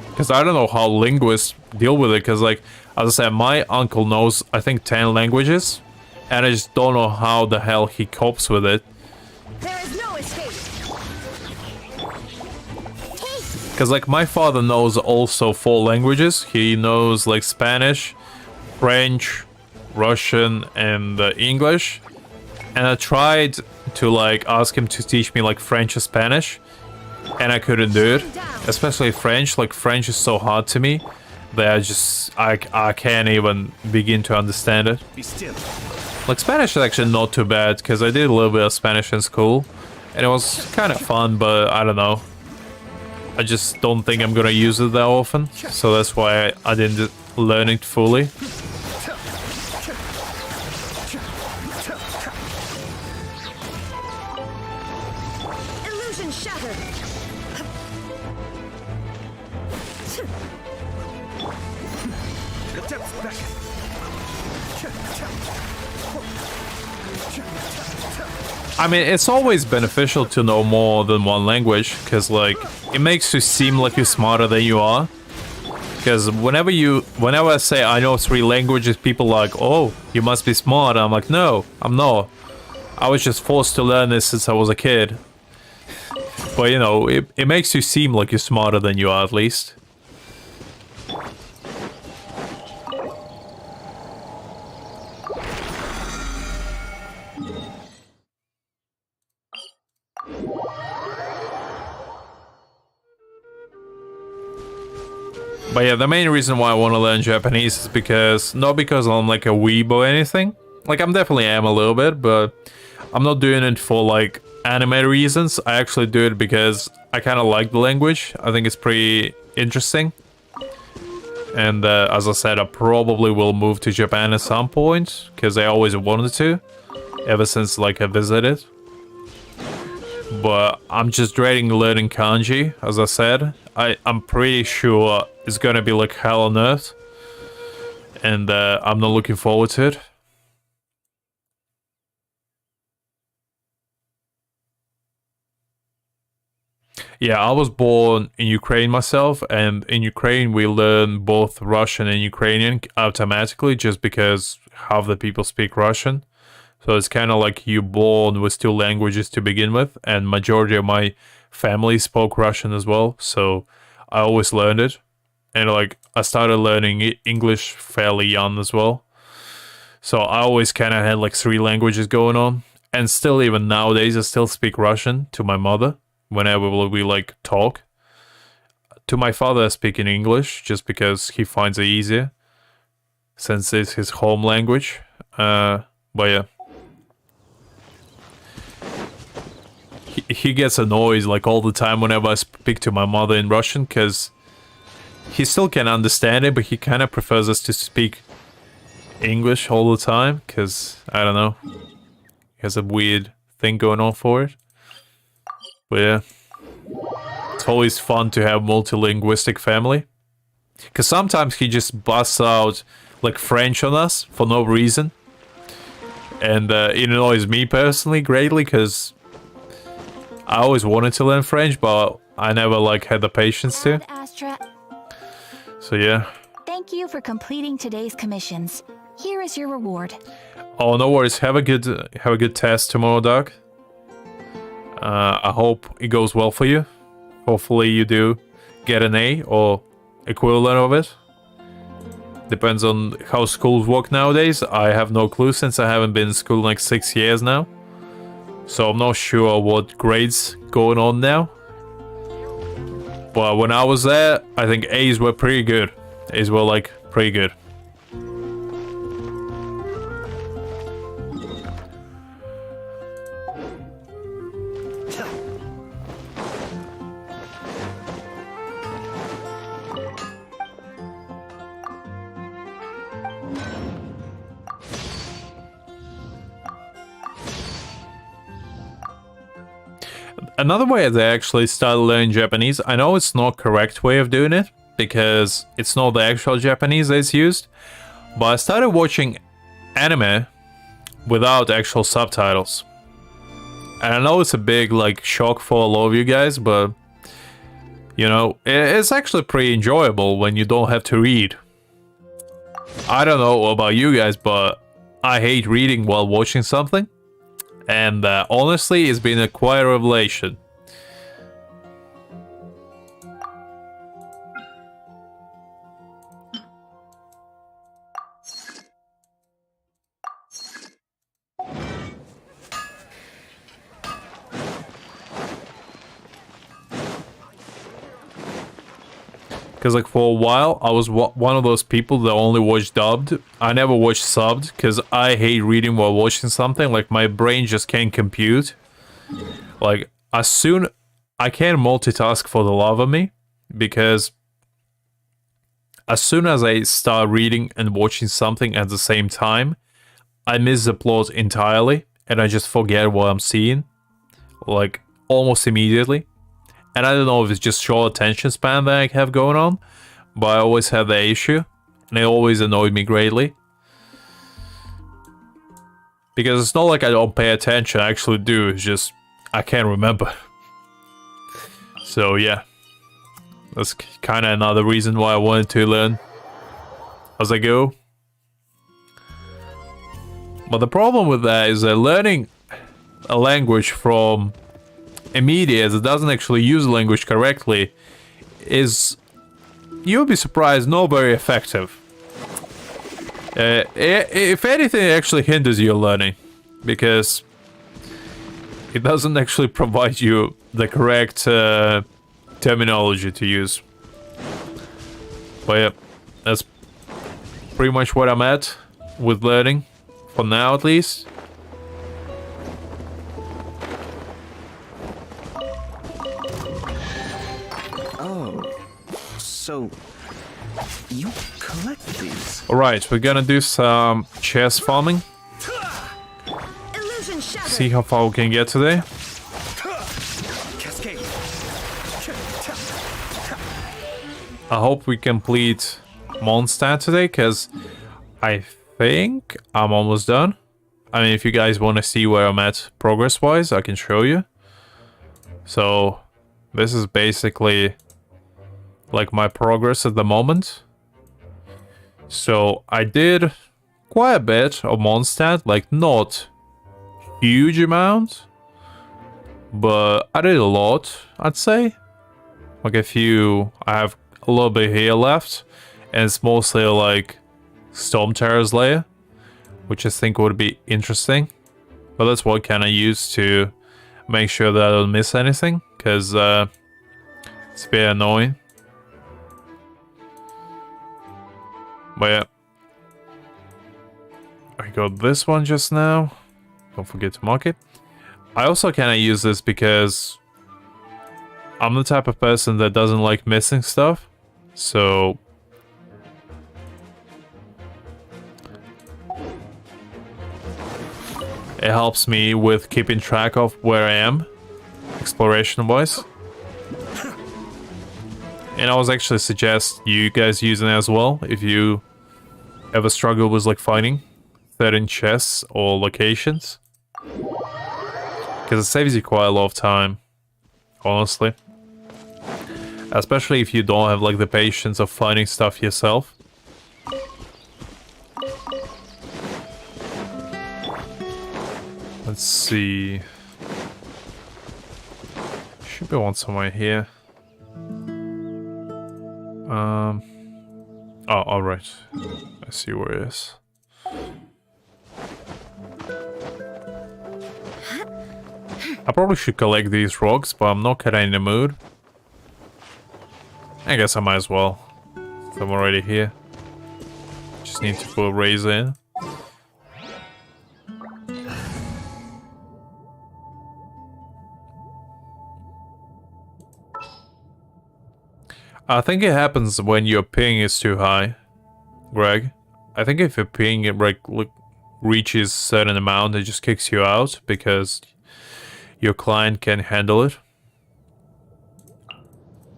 Because I don't know how linguists deal with it, because like, as I said, my uncle knows, I think, 10 languages. And I just don't know how the hell he copes with it.
There is no escape.
Because like, my father knows also 4 languages. He knows like Spanish, French, Russian, and English. And I tried to like ask him to teach me like French or Spanish, and I couldn't do it. Especially French. Like French is so hard to me that I can't even begin to understand it.
Be still.
Like Spanish is actually not too bad because I did a little bit of Spanish in school, and it was kind of fun. But I don't know. I just don't think I'm gonna use it that often, so that's why I didn't learn it fully.
Illusion shattered.
The depths beckon.
I mean, it's always beneficial to know more than one language, because, like, it makes you seem like you're smarter than you are. Because whenever I say I know 3 languages, people are like, oh, you must be smart. I'm like, no, I'm not. I was just forced to learn this since I was a kid. But, you know, it makes you seem like you're smarter than you are, at least. But yeah, the main reason why I want to learn Japanese is because, not because I'm like a weeb or anything. Like, I'm definitely am a little bit, but I'm not doing it for like anime reasons. I actually do it because I kind of like the language. I think it's pretty interesting. And as I said, I probably will move to Japan at some point, because I always wanted to, ever since like I visited. But I'm just dreading learning kanji, as I said. I'm pretty sure it's gonna be like hell on earth. And I'm not looking forward to it. Yeah, I was born in Ukraine myself, and in Ukraine we learn both Russian and Ukrainian automatically, just because half the people speak Russian. So it's kind of like you born with 2 languages to begin with, and majority of my family spoke Russian as well, so I always learned it. And like I started learning English fairly young as well. So I always kind of had like 3 languages going on, and still even nowadays I still speak Russian to my mother whenever we like talk. To my father I speak in English just because he finds it easier, since it's his home language. But yeah. He gets annoyed like all the time whenever I speak to my mother in Russian, because he still can understand it, but he kind of prefers us to speak English all the time, because, I don't know, he has a weird thing going on for it. But yeah, it's always fun to have multilingualistic family, because sometimes he just busts out like French on us for no reason, and it annoys me personally greatly, because I always wanted to learn French, but I never like had the patience to.
Astra,
So yeah.
thank you for completing today's commissions. Here is your reward.
Oh, no worries. Have a good test tomorrow, Doc. I hope it goes well for you. Hopefully you do get an A or equivalent of it. Depends on how schools work nowadays. I have no clue, since I haven't been in school in like 6 years now. So I'm not sure what grades going on now. But when I was there, I think A's were pretty good. A's were like pretty good. Another way that I actually started learning Japanese, I know it's not correct way of doing it, because it's not the actual Japanese that's used, but I started watching anime without actual subtitles. And I know it's a big like shock for a lot of you guys, but you know, it's actually pretty enjoyable when you don't have to read. I don't know about you guys, but I hate reading while watching something. And honestly, it's been a quite a revelation. Because like for a while, I was one of those people that only watched dubbed. I never watched subbed because I hate reading while watching something. Like my brain just can't compute. Like I can't multitask for the love of me, because as soon as I start reading and watching something at the same time, I miss the plot entirely and I just forget what I'm seeing, like almost immediately. And I don't know if it's just short attention span that I have going on, but I always have that issue, and it always annoyed me greatly. Because it's not like I don't pay attention, I actually do, it's just I can't remember. So yeah, that's kind of another reason why I wanted to learn as I go. But the problem with that is that learning a language from a media that doesn't actually use the language correctly is, you'll be surprised, not very effective. If anything, it actually hinders your learning, because it doesn't actually provide you the correct terminology to use. But yeah, that's pretty much what I'm at with learning, for now at least.
So, you collect these?
Alright, we're gonna do some chest farming.
Illusion shattered.
See how far we can get today.
Cascade.
I hope we complete Mondstadt today, because I think I'm almost done. I mean, if you guys want to see where I'm at progress-wise, I can show you. So, this is basically like my progress at the moment. So I did quite a bit of Mondstadt, like not huge amount, but I did a lot, I'd say. Like I have a little bit here left, and it's mostly like Storm Terror's lair, which I think would be interesting. But that's what I kind of use to make sure that I don't miss anything, because it's a bit annoying. But yeah, I got this one just now. Don't forget to mark it. I also kind of use this because I'm the type of person that doesn't like missing stuff. So it helps me with keeping track of where I am, exploration-wise. And I was actually suggest you guys using it as well if you ever struggle with like finding certain chests or locations, because it saves you quite a lot of time, honestly. Especially if you don't have like the patience of finding stuff yourself. Let's see. Should be one somewhere here. Oh, alright. I see where it is. I probably should collect these rocks, but I'm not kinda in the mood. I guess I might as well, if I'm already here. Just need to put a razor in. I think it happens when your ping is too high, Greg. I think if your ping reaches a certain amount, it just kicks you out because your client can handle it.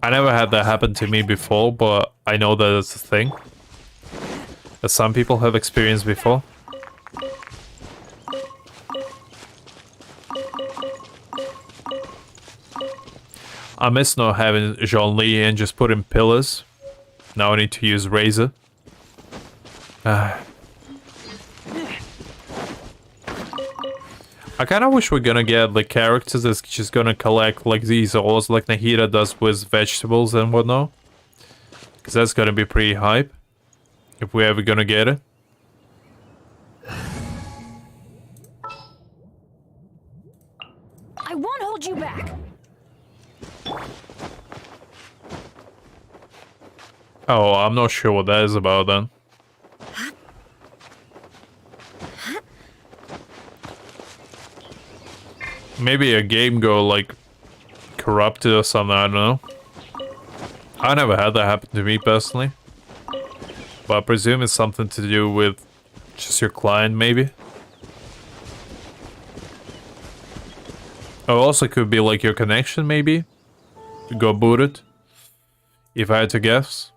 I never had that happen to me before, but I know that it's a thing that some people have experienced before. I miss not having Jean-Li and just putting pillars. Now I need to use razor. I kind of wish we're gonna get the characters that's just gonna collect like these ores like Nahida does with vegetables and whatnot. Because that's gonna be pretty hype. If we're ever gonna get it.
I won't hold you back.
Oh, I'm not sure what that is about then. Maybe a game go like corrupted or something, I don't know. I never had that happen to me personally. But I presume it's something to do with just your client maybe. Oh, also could be like your connection maybe. Go booted. If I had to guess.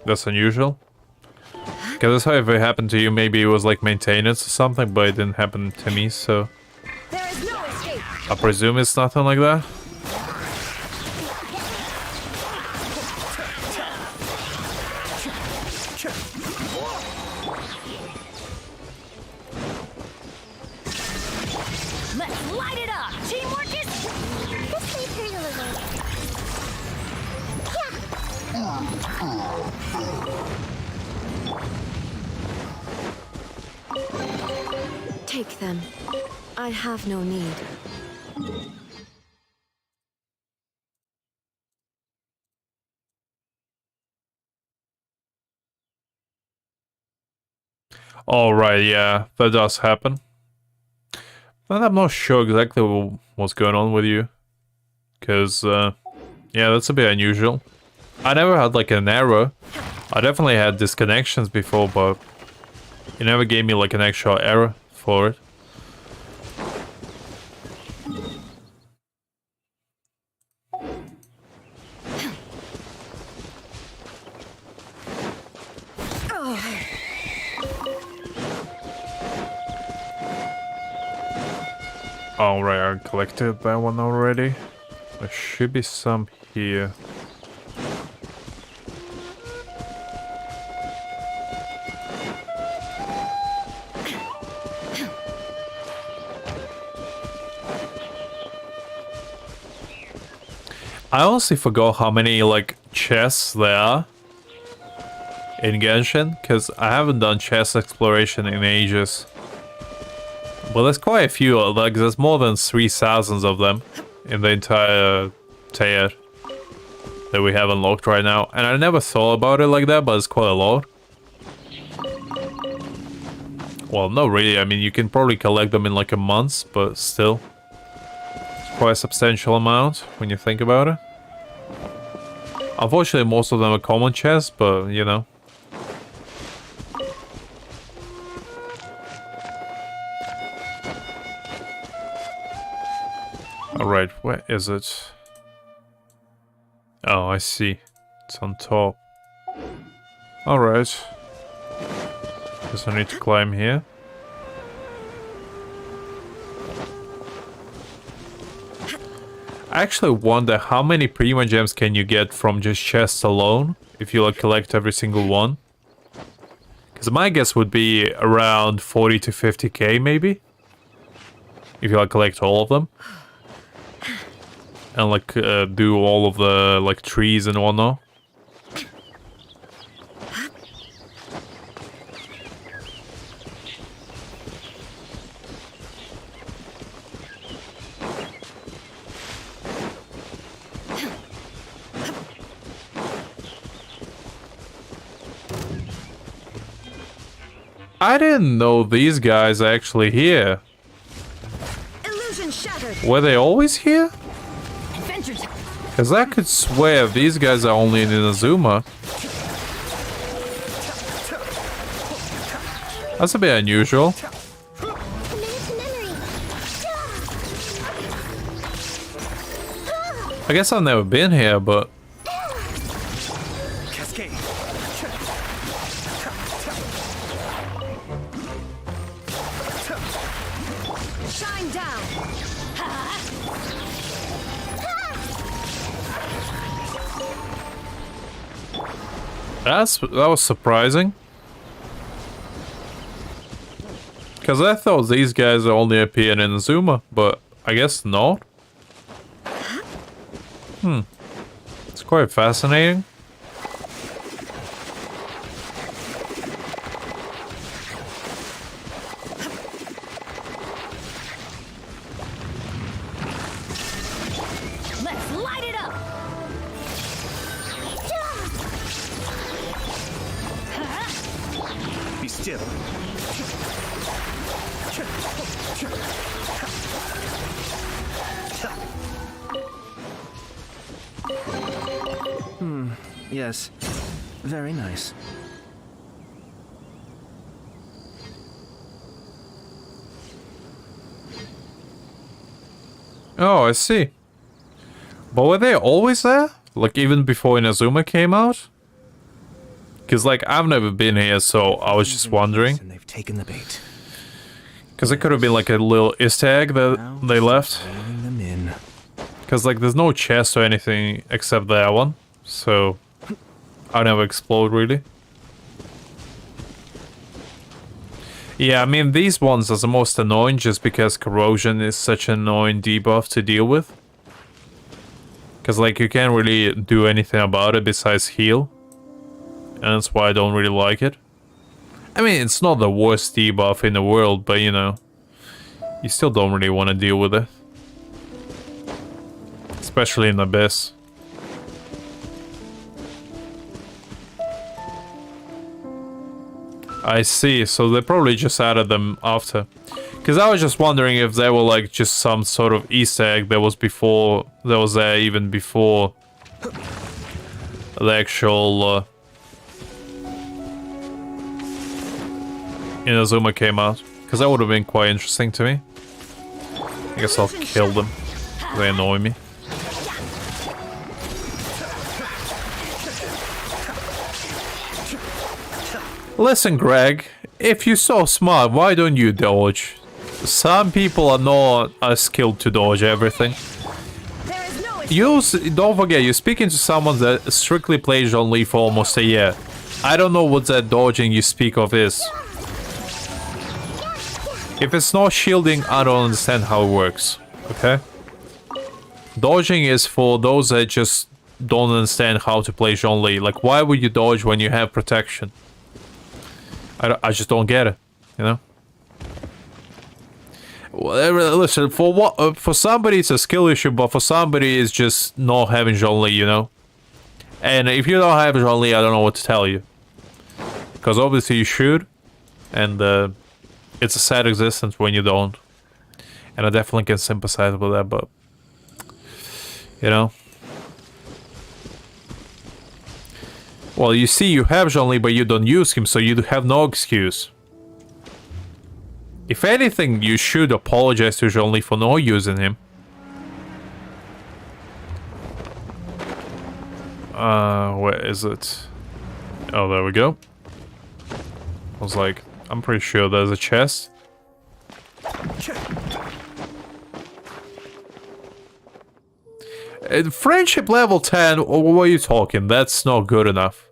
That's unusual. Because if it happened to you, maybe it was like maintenance or something, but it didn't happen to me, so...
There is no escape.
I presume it's nothing like that.
Let's light it up. Teamwork is... This may feel a little...
Take them. I have no need.
Alright, yeah, that does happen. But I'm not sure exactly what's going on with you. Because, yeah, that's a bit unusual. I never had like an error. I definitely had disconnections before, but you never gave me like an actual error for it. Alright, I collected that one already. There should be some here. I honestly forgot how many like chests there are in Genshin, because I haven't done chest exploration in ages. Well, there's quite a few, like there's more than 3,000 of them in the entire tier that we have unlocked right now. And I never thought about it like that, but it's quite a lot. Well, not really, I mean, you can probably collect them in like a month, but still. It's quite a substantial amount when you think about it. Unfortunately, most of them are common chests, but you know. Alright, where is it? Oh, I see. It's on top. Alright. Guess I need to climb here. I actually wonder how many Prima Gems can you get from just chests alone, if you like collect every single one. Because my guess would be around 40 to 50k maybe. If you like collect all of them. And like do all of the like trees and whatnot. I didn't know these guys are actually here.
Illusion shattered.
Were they always here?
Adventure time.
Because I could swear these guys are only in Inazuma. That's a bit unusual. I guess I've never been here, but...
Cascade.
Shine down.
that was surprising. Because I thought these guys only appear in Inazuma, but I guess not. It's quite fascinating.
Let's light it up.
Be still.
Yes, very nice.
Oh, I see. But were they always there? Like, even before Inazuma came out? Because, like, I've never been here, so I was just wondering.
And they've taken the bait.
Because it could have been, like, a little Easter egg that
Now
they left.
reeling them in.
Because, like, there's no chest or anything except that one. So, I never explored, really. Yeah, I mean, these ones are the most annoying just because corrosion is such an annoying debuff to deal with. Because, like, you can't really do anything about it besides heal. And that's why I don't really like it. I mean, it's not the worst debuff in the world, but, you know, you still don't really want to deal with it. Especially in Abyss. I see, so they probably just added them after. Because I was just wondering if they were like just some sort of Easter egg that was before, that was there even before the actual Inazuma came out. Because that would have been quite interesting to me. I guess I'll kill them. They annoy me. Listen, Greg, if you're so smart, why don't you dodge? Some people are not as skilled to dodge everything. Don't forget, you're speaking to someone that strictly plays John Lee for almost a year. I don't know what that dodging you speak of is. If it's not shielding, I don't understand how it works, okay? Dodging is for those that just don't understand how to play John Lee. Like, why would you dodge when you have protection? I just don't get it, you know? Well, listen, for somebody it's a skill issue, but for somebody it's just not having John Lee, you know? And if you don't have John Lee, I don't know what to tell you. Because obviously you should, and it's a sad existence when you don't. And I definitely can sympathize with that, but... You know? Well, you see, you have John Lee, but you don't use him, so you have no excuse. If anything, you should apologize to John Lee for not using him. Where is it? Oh, there we go. I was like, I'm pretty sure there's a chest. Friendship level 10, what are you talking? That's not good enough.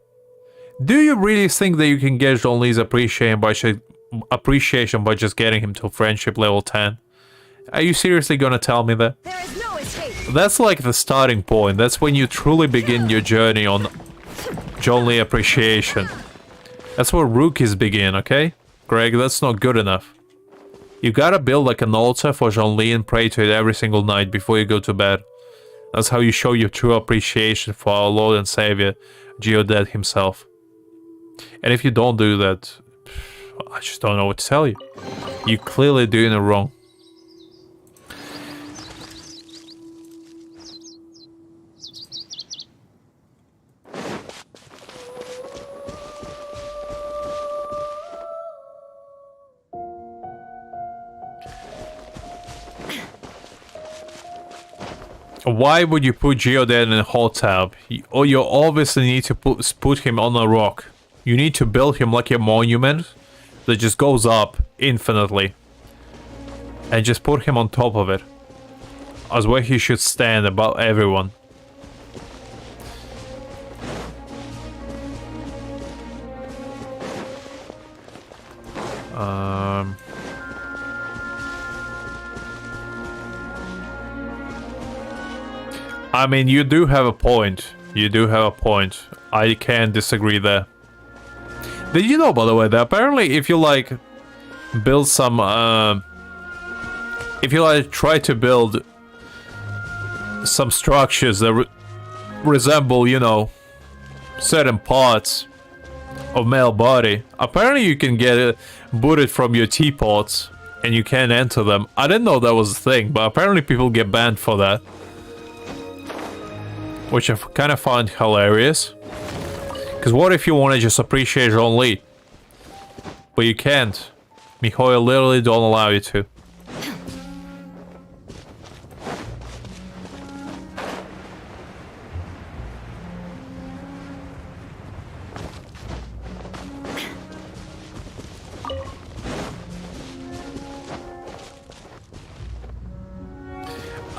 Do you really think that you can get John Lee's appreciation by just getting him to friendship level 10? Are you seriously gonna tell me that?
There is no escape.
That's like the starting point. That's when you truly begin your journey on John Lee appreciation. That's where rookies begin, okay? Greg, that's not good enough. You gotta build like an altar for John Lee and pray to it every single night before you go to bed. That's how you show your true appreciation for our Lord and Savior, Geodet himself. And if you don't do that, I just don't know what to tell you. You're clearly doing it wrong. Why would you put Geodet in a hot tab? You obviously need to put him on a rock. You need to build him like a monument that just goes up infinitely. And just put him on top of it. As where he should stand above everyone. I mean, you do have a point. You do have a point. I can't disagree there. Did you know, by the way, that apparently if you like build some if you like try to build some structures that resemble, you know, certain parts of male body, apparently you can get it booted from your teapots and you can't enter them. I didn't know that was a thing, but apparently people get banned for that. Which I kind of find hilarious. Because what if you want to just appreciate your own lead? But you can't. Mihoyo literally don't allow you to.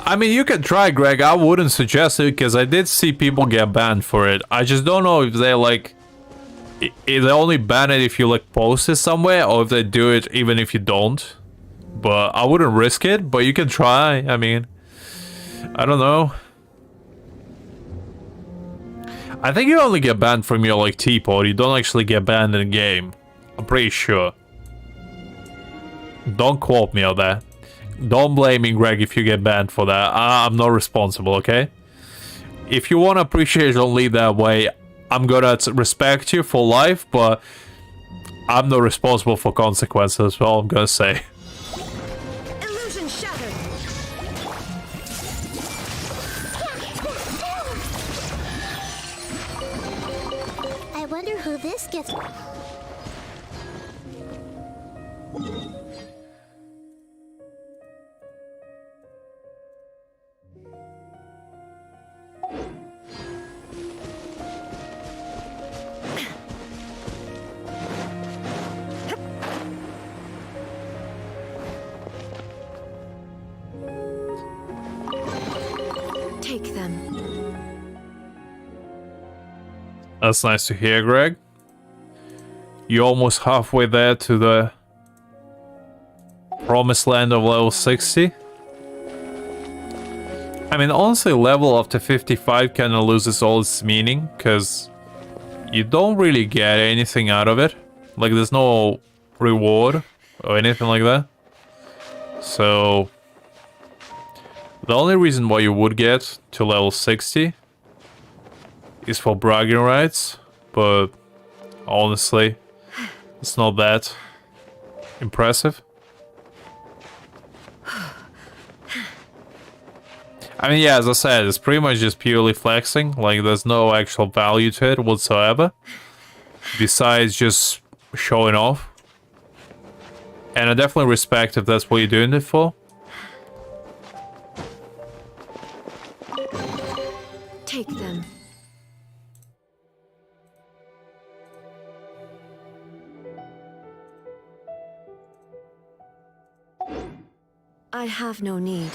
I mean, you can try, Greg. I wouldn't suggest it because I did see people get banned for it. I just don't know if they like... If they only ban it if you like post it somewhere, or if they do it even if you don't. But I wouldn't risk it, but you can try. I mean, I don't know. I think you only get banned from your like teapot. You don't actually get banned in the game. I'm pretty sure. Don't quote me on that. Don't blame me, Greg, if you get banned for that. I'm not responsible, okay? If you want to appreciate your own lead that way, I'm gonna respect you for life, but I'm not responsible for consequences, that's all I'm gonna say.
Illusion shattered.
I wonder who this gift.
Take them.
That's nice to hear, Greg. You're almost halfway there to the promised land of level 60. I mean, honestly, level up to 55 kind of loses all its meaning, because you don't really get anything out of it. Like, there's no reward or anything like that. So, the only reason why you would get to level 60 is for bragging rights, but honestly, it's not that impressive. I mean, yeah, as I said, it's pretty much just purely flexing. Like, there's no actual value to it whatsoever, besides just showing off. And I definitely respect if that's what you're doing it for.
Take them. I have no need.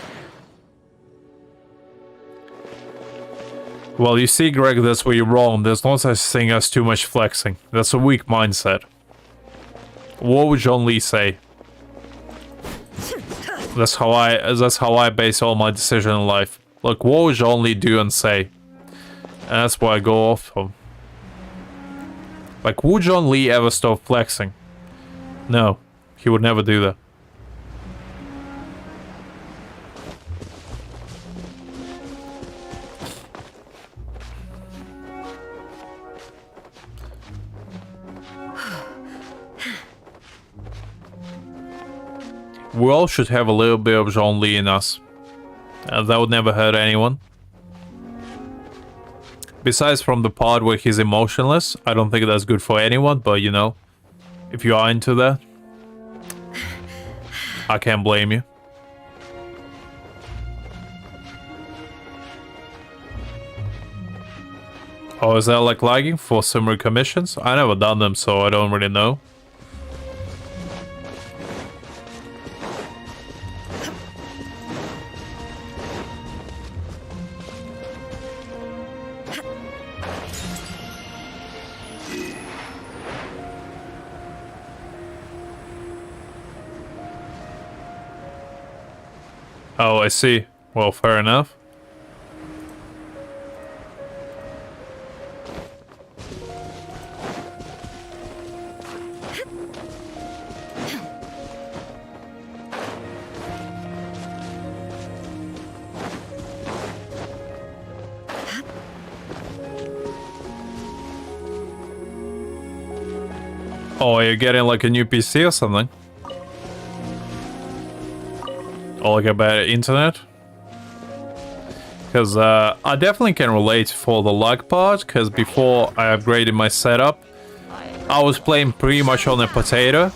Well, you see, Greg, that's where you're wrong. There's no such thing as too much flexing. That's a weak mindset. What would John Lee say? That's how I base all my decisions in life. Look, what would John Lee do and say? And that's why I go off from. Like, would John Lee ever stop flexing? No, he would never do that. We all should have a little bit of Zhongli in us. That would never hurt anyone. Besides from the part where he's emotionless, I don't think that's good for anyone, but you know, if you are into that, I can't blame you. Oh, is that like lagging for summary commissions? I never done them, so I don't really know. Oh, I see. Well, fair enough. Oh, you're getting like a new PC or something? Or like a better internet? Because I definitely can relate for the lag part, because before I upgraded my setup, I was playing pretty much on a potato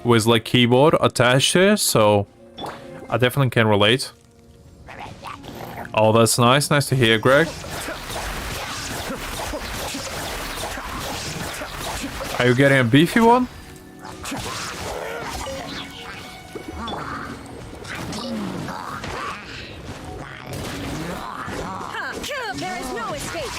with like keyboard attached to it, so I definitely can relate. Oh, that's nice. Nice to hear, Greg. Are you getting a beefy one?
There is no escape.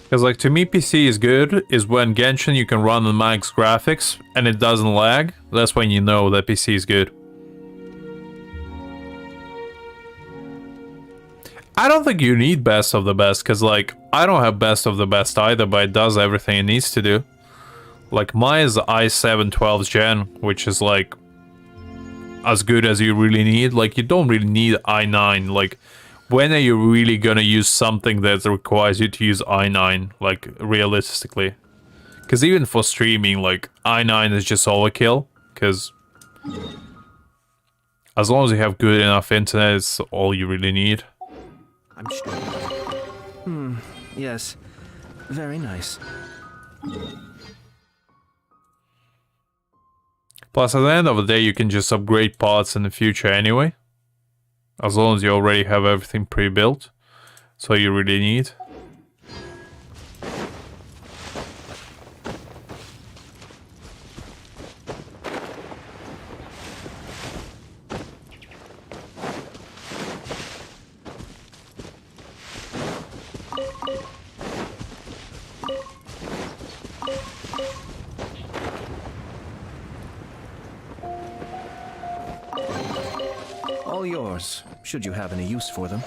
Because like to me PC is good is when Genshin you can run on max graphics and it doesn't lag. That's when you know that PC is good. I don't think you need best of the best, because like I don't have best of the best either, but it does everything it needs to do. Like mine is the i7 12th gen, which is like as good as you really need. Like you don't really need i9. Like when are you really gonna use something that requires you to use i9, like realistically? Because even for streaming, like i9 is just overkill, because as long as you have good enough internet, it's all you really need.
I'm sure. Yes. Very nice.
Plus, at the end of the day, you can just upgrade parts in the future anyway. As long as you already have everything pre-built. So you really need.
All yours, should you have any use for them.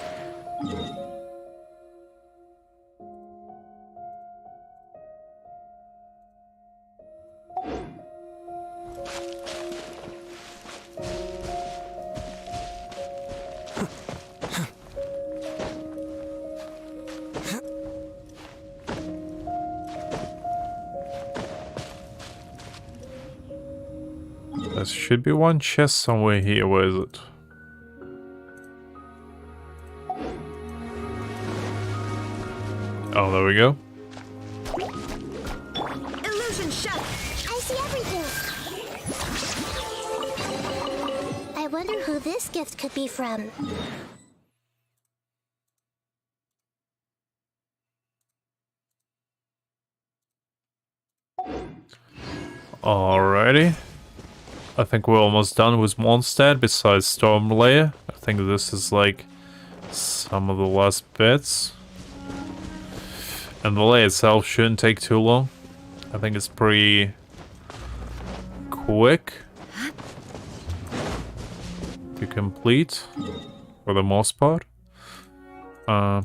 There should be one chest somewhere here. Where is it? Oh, there we go.
Illusion shut.
I see everything. I wonder who this gift could be from.
Alrighty. I think we're almost done with Mondstadt besides Stormlayer. I think this is like some of the last bits. And the lay itself shouldn't take too long. I think it's pretty quick to complete for the most part. Oh,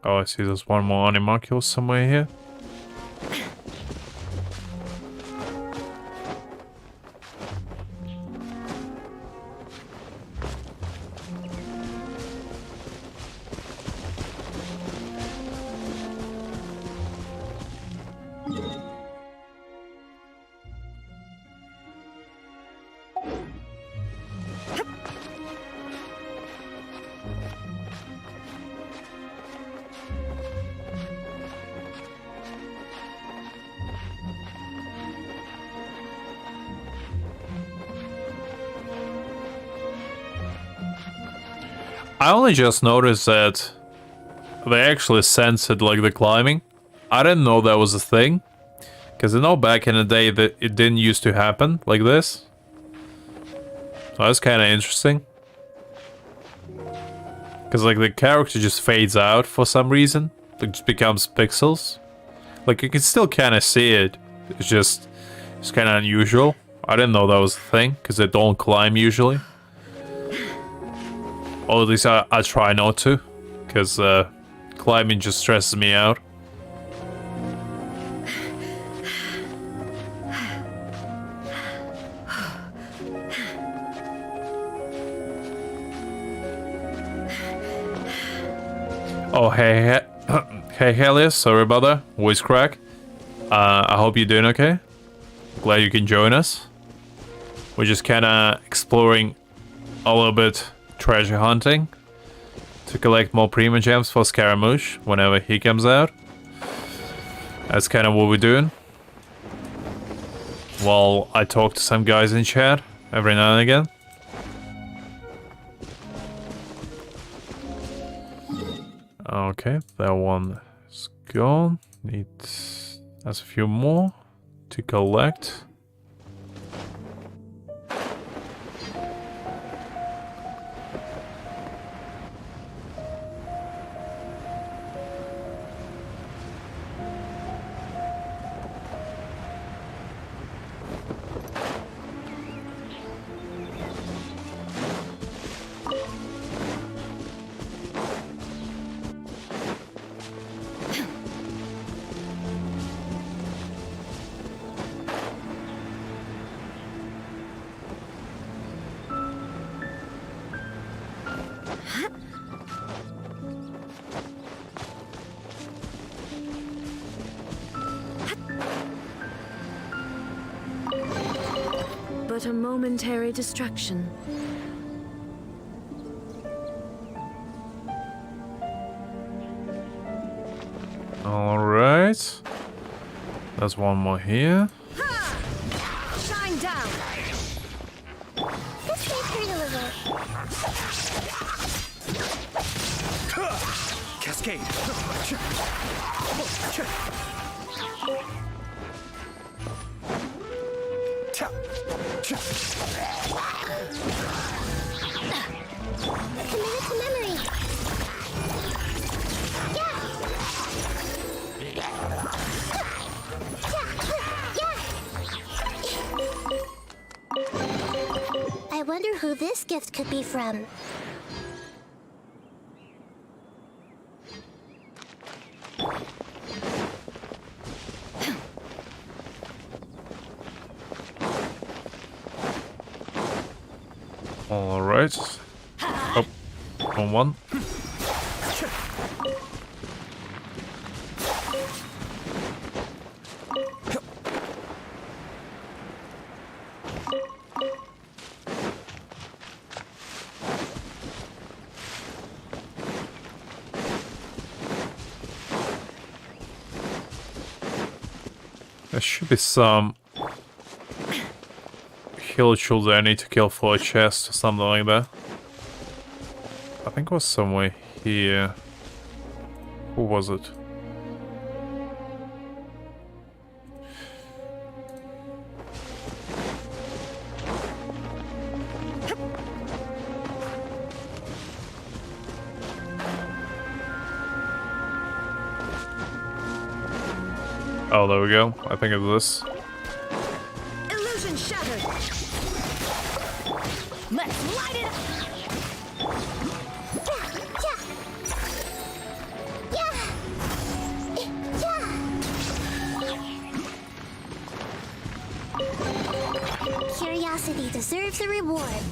I see there's one more animalcule somewhere here. I only just noticed that they actually censored like the climbing. I didn't know that was a thing. Because I know back in the day that it didn't used to happen like this. So that's kind of interesting. Because like the character just fades out for some reason. It just becomes pixels. Like you can still kind of see it. It's kind of unusual. I didn't know that was a thing. Because they don't climb usually. Or at least I try not to. Because climbing just stresses me out. Oh, hey, Helios, sorry about that. Voice crack. I hope you're doing okay. Glad you can join us. We're just kind of exploring a little bit treasure hunting to collect more Prima Gems for Scaramouche whenever he comes out. That's kind of what we're doing. While I talk to some guys in chat every now and again. Okay, that one is gone. There's a few more to collect.
But a momentary distraction.
Alright. There's one more here.
Shine down.
This may hurt a little.
Cascade.
Commit it to memory. I wonder who this gift could be from.
Alright. Oh, wrong one. There should be some hill children I need to kill for a chest or something like that. I think it was somewhere here. Who was it? Oh, there we go. I think it's this.
Illusion shattered. Let's light it up.
Curiosity deserves a reward.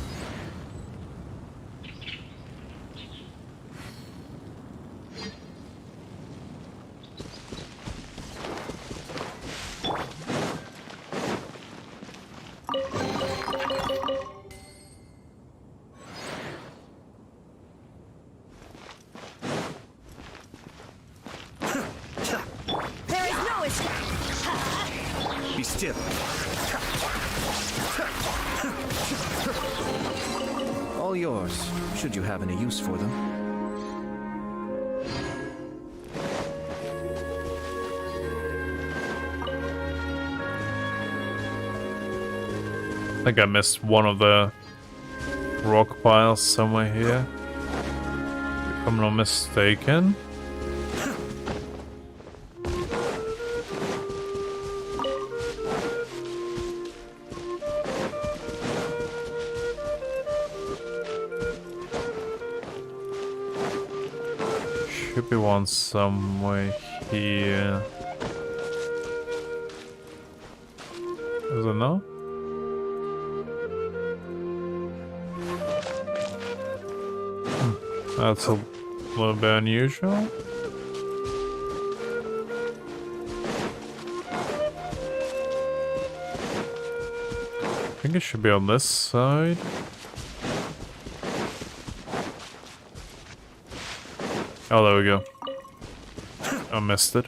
There is no escape.
Be still.
All All yours, should you have any use for them.
I think I missed one of the rock piles somewhere here. If I'm not mistaken. Should be one somewhere here. Is it no? That's a little bit unusual. I think it should be on this side. Oh, there we go. I missed it.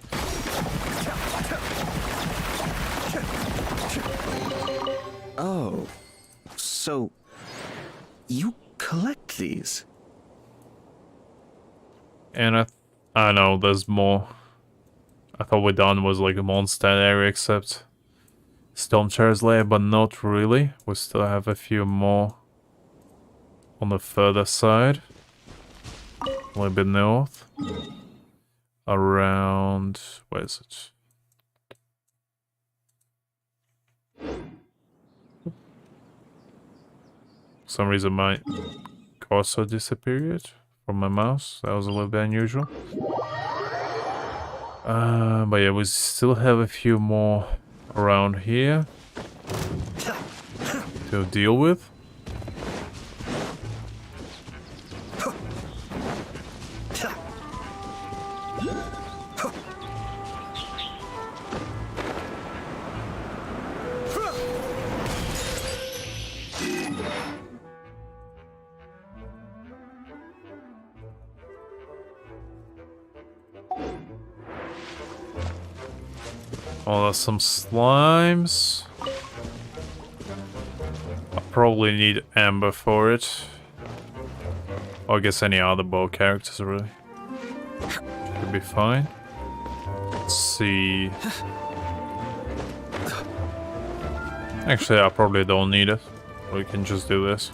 Oh, so you collect these?
And I know there's more. I thought we're done was like a monster area except Stormchar's lair, but not really. We still have a few more on the further side. A little bit north. Around... where is it? For some reason my cursor disappeared from my mouse. That was a little bit unusual. But yeah, we still have a few more around here to deal with. Oh, there's some slimes. I probably need amber for it. Or I guess any other bow characters, really. Should be fine. Let's see. Actually, I probably don't need it. We can just do this.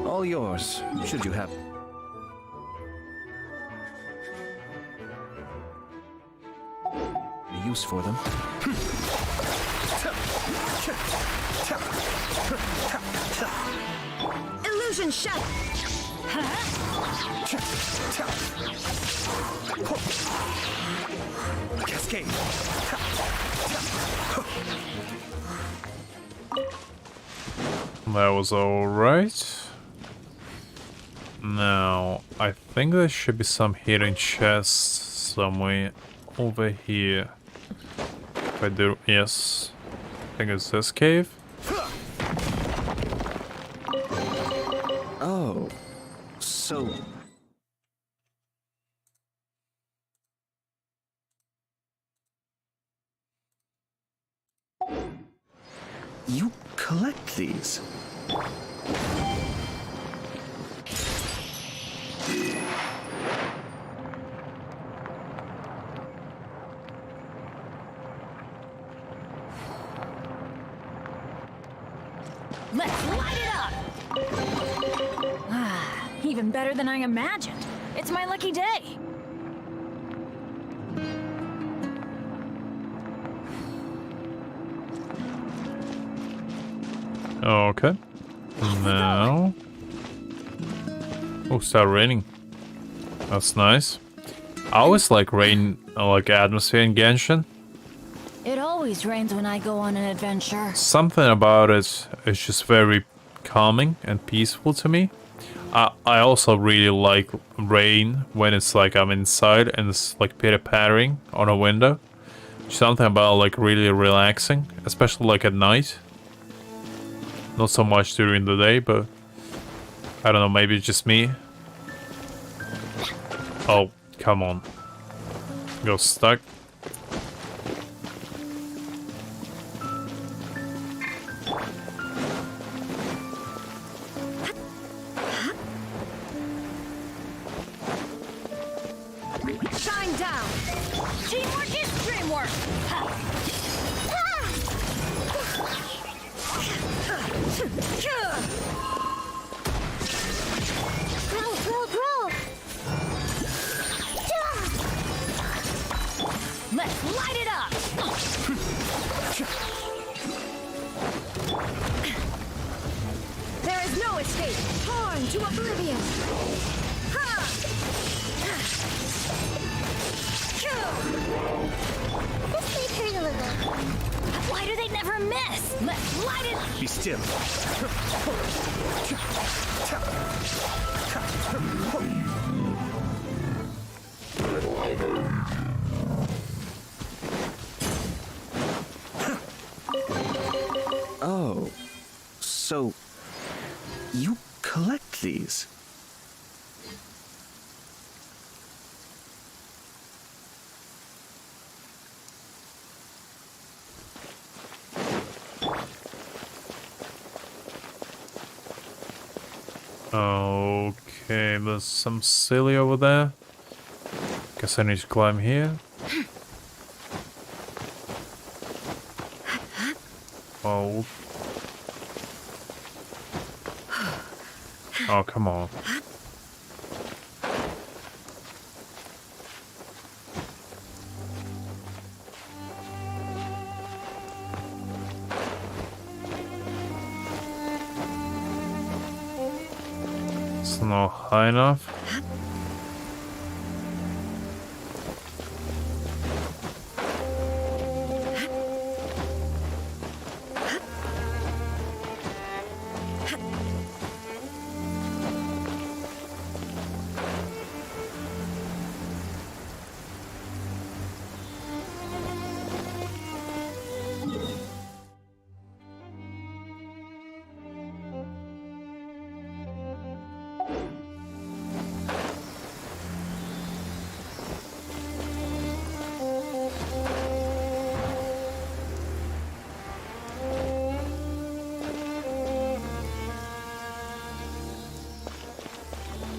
All yours, should you have... use for them.
Illusion shut!
Cascade.
That was alright. Now, I think there should be some hidden chests somewhere over here. If I do, yes. I think it's this cave.
Oh, so... you collect these?
Let's light it up! Ah, even better than I imagined. It's my lucky day.
Okay. Now... oh, start raining. That's nice. I always like rain, like atmosphere in Genshin.
It always rains when I go on an adventure.
Something about it is just very calming and peaceful to me. I also really like rain when it's like I'm inside and it's like pitter-pattering on a window. Something about like really relaxing, especially like at night. Not so much during the day, but I don't know, maybe it's just me. Oh, come on. Got stuck.
into oblivion.
This may hurt a little.
Why do they never miss? Let's light it.
Be still.
Oh, so you collect these?
Okay, there's some silly over there. Guess I need to climb here. Oh. Oh, come on. It's not high enough.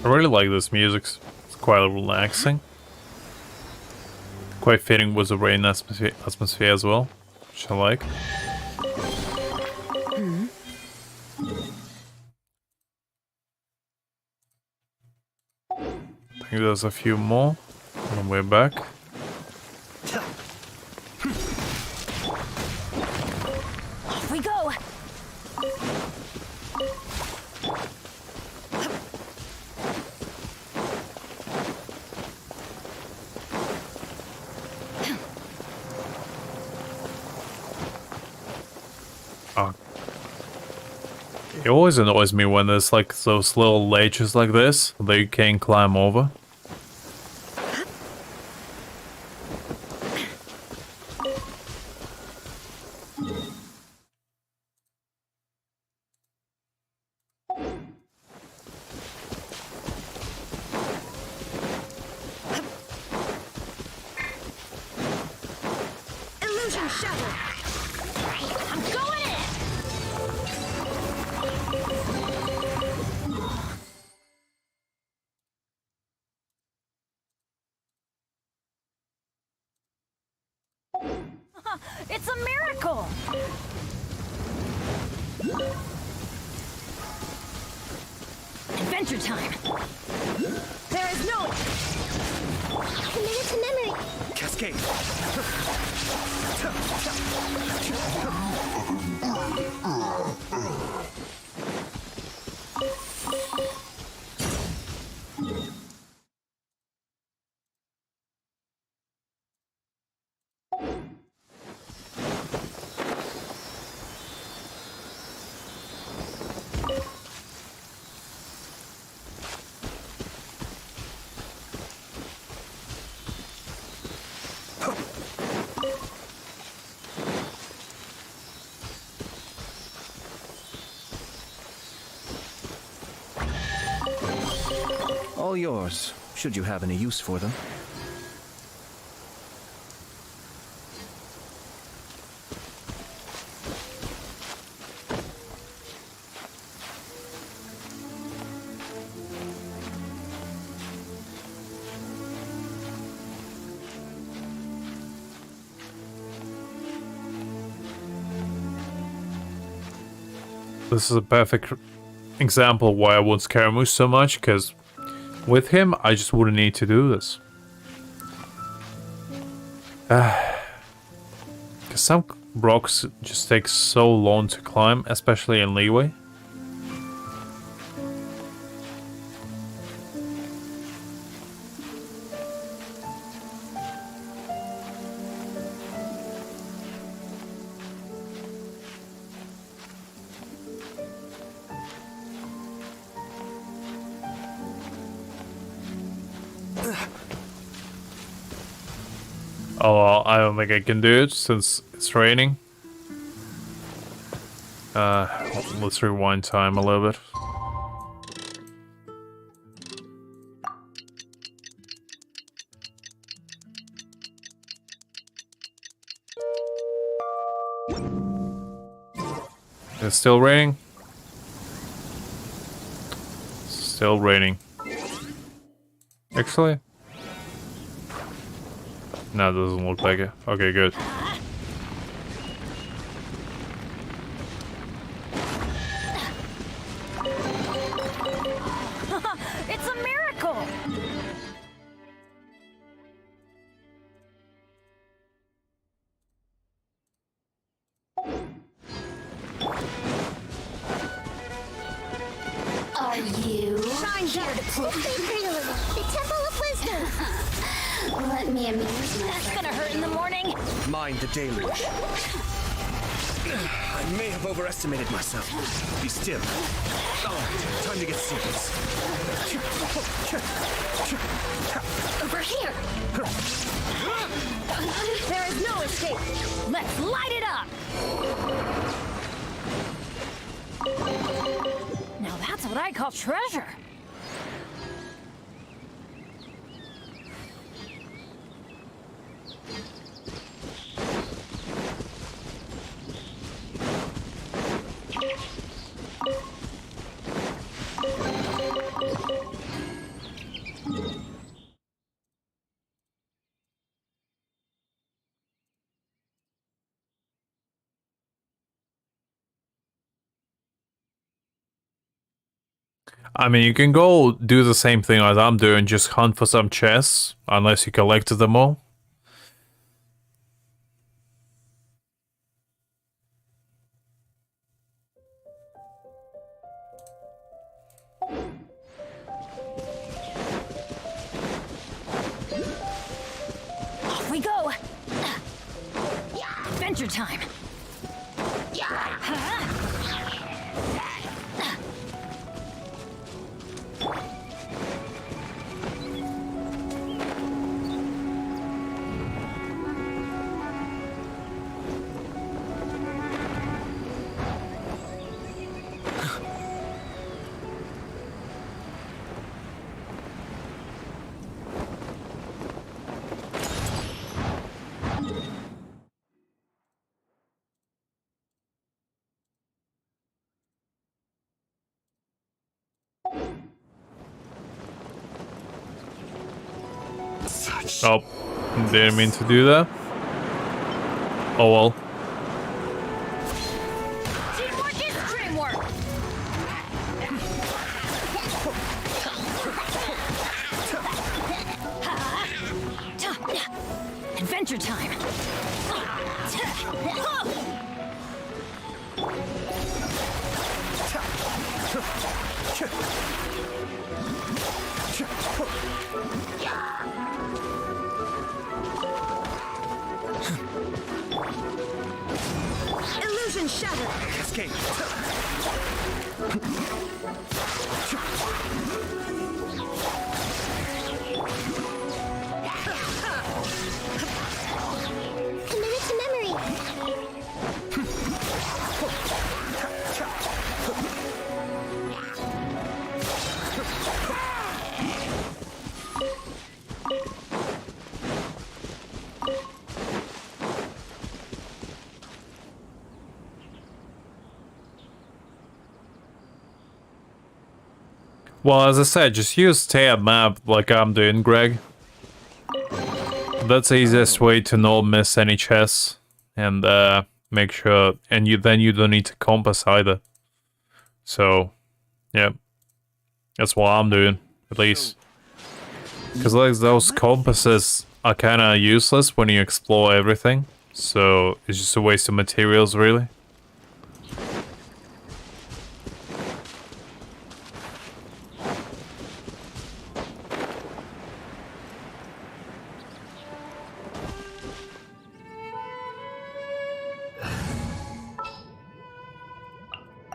I really like this music. It's quite relaxing. Quite fitting with the rain atmosphere as well, which I like. I think there's a few more on the way back.
Off we go.
It always annoys me when there's like those little ledges like this that you can't climb over.
Illusion shattered.
I'm going in. It's a miracle. Adventure time.
There is no
Commit it to memory.
Cascade.
All yours, should you have any use for them.
This is a perfect example why I want Scaramouche so much, because with him, I just wouldn't need to do this. Because some rocks just take so long to climb, especially in leeway. Oh, well, I don't think I can do it since it's raining. Let's rewind time a little bit. It's still raining. Still raining. Actually? No, it doesn't look like it. Okay, good.
It's a miracle!
Are you? Shine here to prove the Temple of Wisdom. Let me amuse myself.
That's gonna hurt in the morning.
Mind the deluge. I may have overestimated myself. Be still. Alright, time to get serious.
Over here! There is no escape! Let's light it up! Now that's what I call treasure!
I mean, you can go do the same thing as I'm doing, just hunt for some chests, unless you collected them all.
Off we go! Adventure time!
Oh, didn't mean to do that. Oh well.
Teamwork is dreamwork! Adventure time!
Illusion shattered.
Escape.
Committed to memory.
Well, as I said, just use tab map like I'm doing, Greg. That's the easiest way to not miss any chests and make sure, and then you don't need to compass either. So, yeah, that's what I'm doing, at least. Because like those compasses are kind of useless when you explore everything, so it's just a waste of materials, really.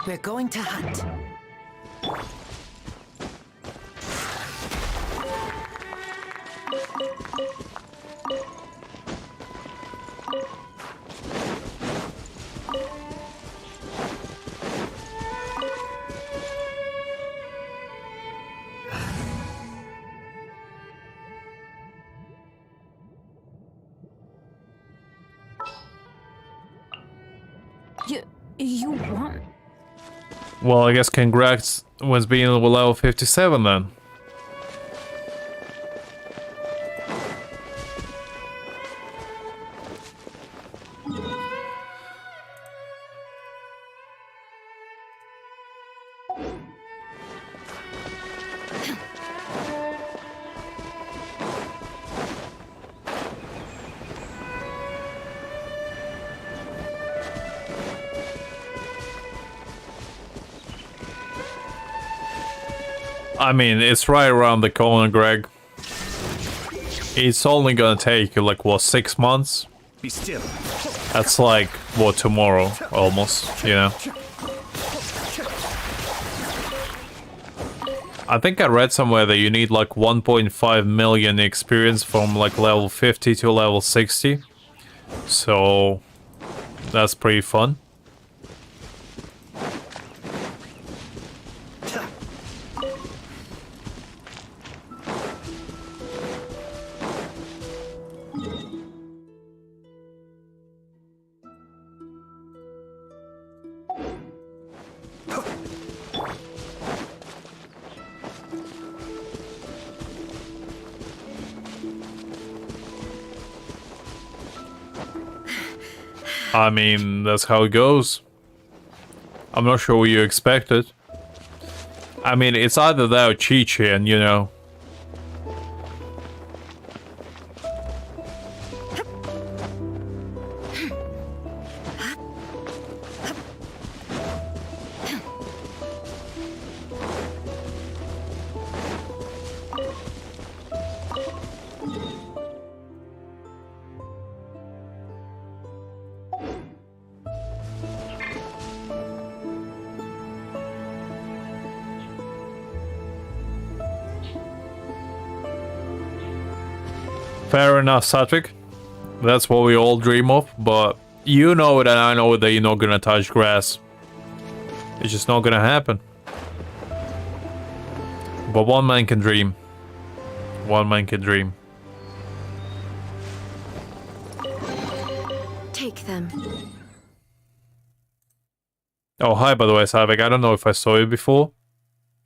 We're going to hunt.
You want...
Well, I guess congrats was being level 57 then. I mean, it's right around the corner, Greg. It's only gonna take, like, what, 6 months?
Be still.
That's like, what, tomorrow, almost, you know? I think I read somewhere that you need, like, 1.5 million experience from, like, level 50 to level 60. So, that's pretty fun. I mean, that's how it goes. I'm not sure what you expected. I mean, it's either that or Chi-Chin, you know. Fair enough, Satvik. That's what we all dream of, but you know it and I know that you're not gonna touch grass. It's just not gonna happen. But one man can dream. One man can dream.
Take them.
Oh, hi, by the way, Satvik. I don't know if I saw you before.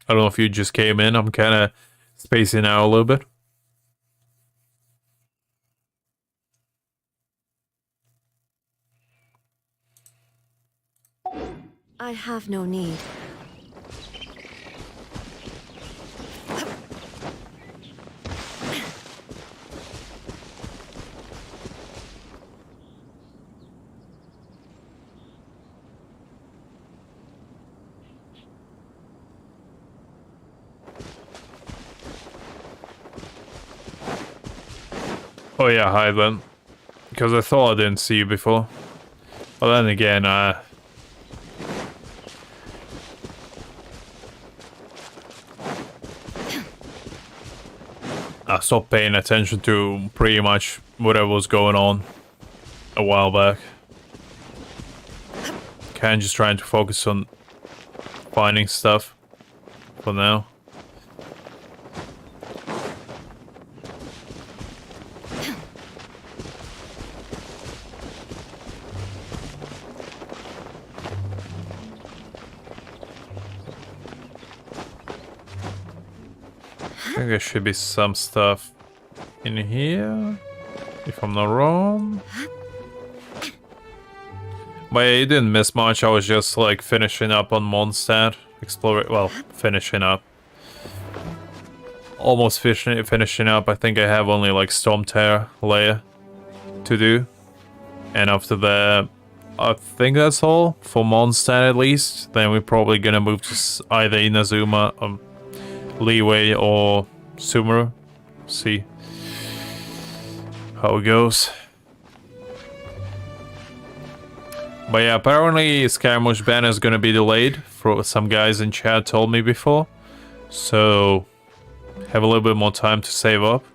I don't know if you just came in. I'm kind of spacing out a little bit.
I have no need.
Oh yeah, hi then. Because I thought I didn't see you before. But then again, I stopped paying attention to pretty much whatever was going on a while back. Kinda just trying to focus on finding stuff for now. I think there should be some stuff in here, if I'm not wrong. But yeah, you didn't miss much. I was just like finishing up on Mondstadt, exploring. Well, finishing up, almost finishing up. I think I have only like Stormtear layer to do, and after that, I think that's all for Mondstadt at least. Then we're probably gonna move to either Inazuma, Leeway or Sumeru. See how it goes. But yeah, apparently Scaramouche ban is gonna be delayed, for what some guys in chat told me before. So have a little bit more time to save up.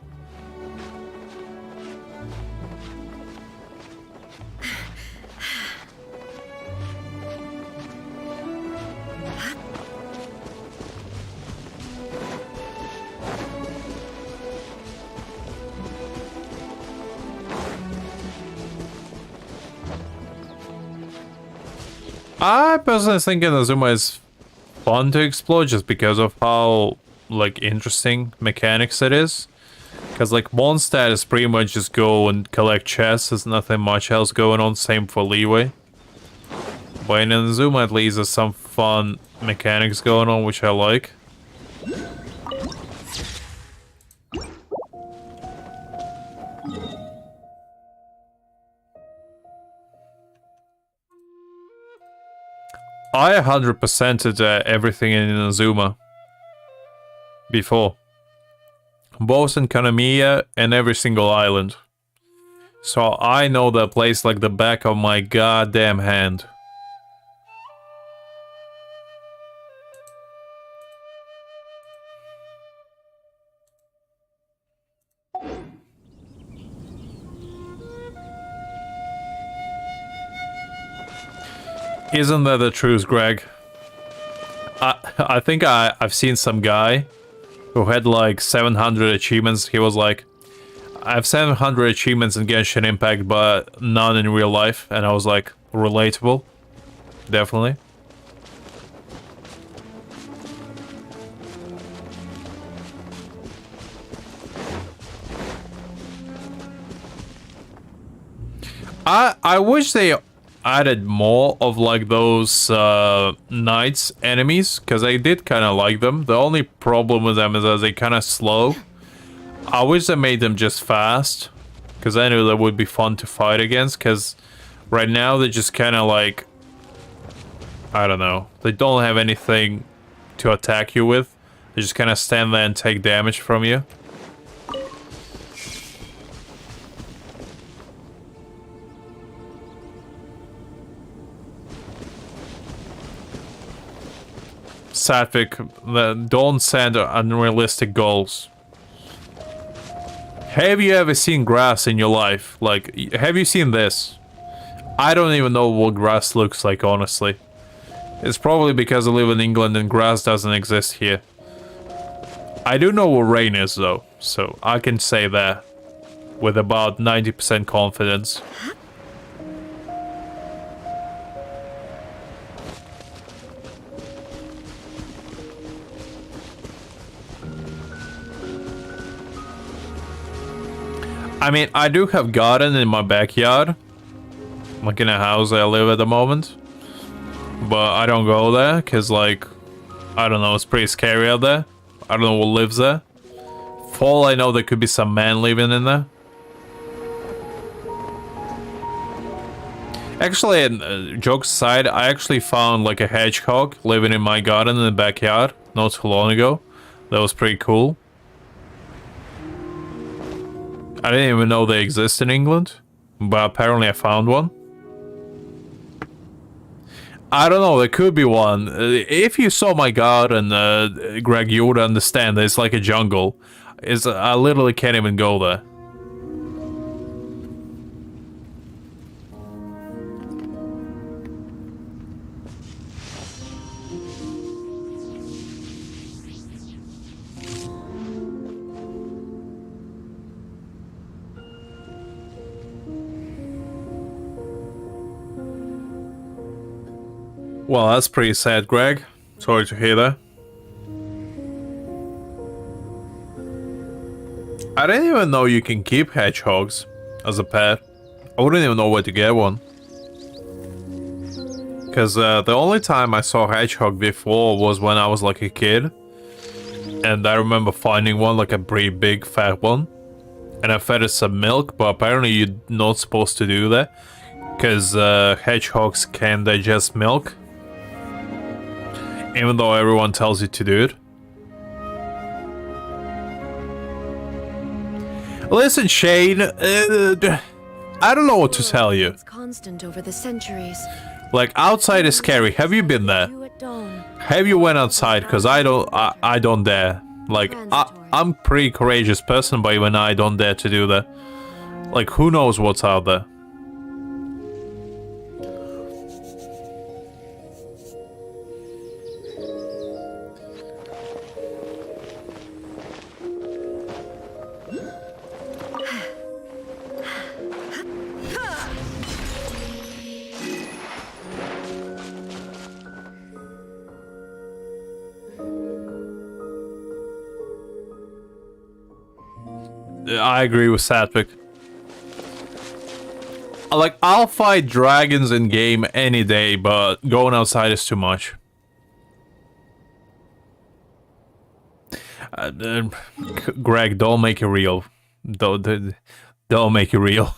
I personally think Inazuma is fun to explore just because of how, like, interesting mechanics it is. Because, like, Mondstadt is pretty much just go and collect chests. There's nothing much else going on. Same for Leeway. But in Inazuma, at least, there's some fun mechanics going on, which I like. I 100%ed everything in Inazuma before. Both in Kanamiya and every single island. So I know that place like the back of my goddamn hand. Isn't that the truth, Greg? I think I've seen some guy who had like 700 achievements. He was like, I have 700 achievements in Genshin Impact, but none in real life. And I was like, relatable. Definitely. I wish they added more of like those knights enemies, because I did kind of like them. The only problem with them is that they kind of slow. I wish they made them just fast, because I knew that would be fun to fight against, because right now they're just kind of like, I don't know, they don't have anything to attack you with. They just kind of stand there and take damage from you. Satvik, don't set unrealistic goals. Have you ever seen grass in your life? Like, have you seen this? I don't even know what grass looks like, honestly. It's probably because I live in England and grass doesn't exist here. I do know what rain is, though, so I can say that with about 90% confidence. I mean, I do have garden in my backyard, like in a house I live at the moment, but I don't go there because, like, I don't know, it's pretty scary out there. I don't know what lives there. For all I know, there could be some man living in there. Actually, jokes aside, I actually found like a hedgehog living in my garden in the backyard not too long ago. That was pretty cool. I didn't even know they exist in England, but apparently I found one. I don't know, there could be one. If you saw my garden, Greg, you would understand that it's like a jungle. I literally can't even go there. Well, that's pretty sad, Greg. Sorry to hear that. I didn't even know you can keep hedgehogs as a pet. I wouldn't even know where to get one. Because the only time I saw a hedgehog before was when I was like a kid. And I remember finding one, like a pretty big fat one. And I fed it some milk, but apparently you're not supposed to do that. Because hedgehogs can digest milk. Even though everyone tells you to do it. Listen, Shane, I don't know what to tell you.
It's constant over the centuries.
Like, outside is scary. Have you been there?
You at dawn.
Have you went outside? Because I don't dare. Like, I'm a pretty courageous person, but even I don't dare to do that. Like, who knows what's out there? I agree with Satvik. Like, I'll fight dragons in game any day, but going outside is too much. Greg, don't make it real. Don't make it real.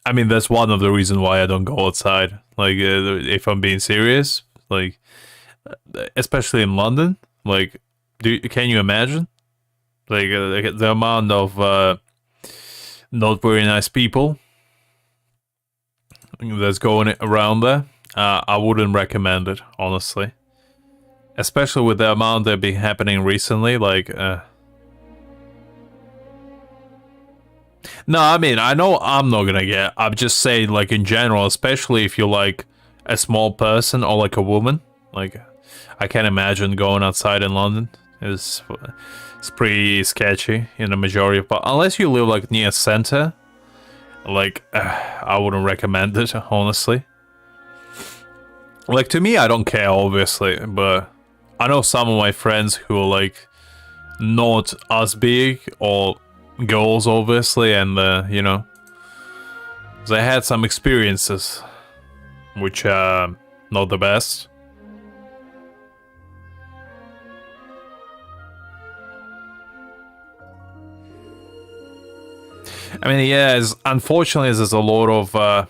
I mean, that's one of the reasons why I don't go outside. Like, if I'm being serious, like, especially in London, like, can you imagine? Like, the amount of not very nice people that's going around there. I wouldn't recommend it, honestly. Especially with the amount that been happening recently, like... No, I mean, I know I'm not gonna get... I'm just saying, like, in general, especially if you're, like, a small person or, like, a woman. Like, I can't imagine going outside in London. It's pretty sketchy in the majority of... But unless you live, like, near center, like, I wouldn't recommend it, honestly. Like, to me, I don't care, obviously, but I know some of my friends who are, like, not as big, or girls, obviously, and, you know, they had some experiences, which are not the best. I mean, yeah, unfortunately, there's a lot of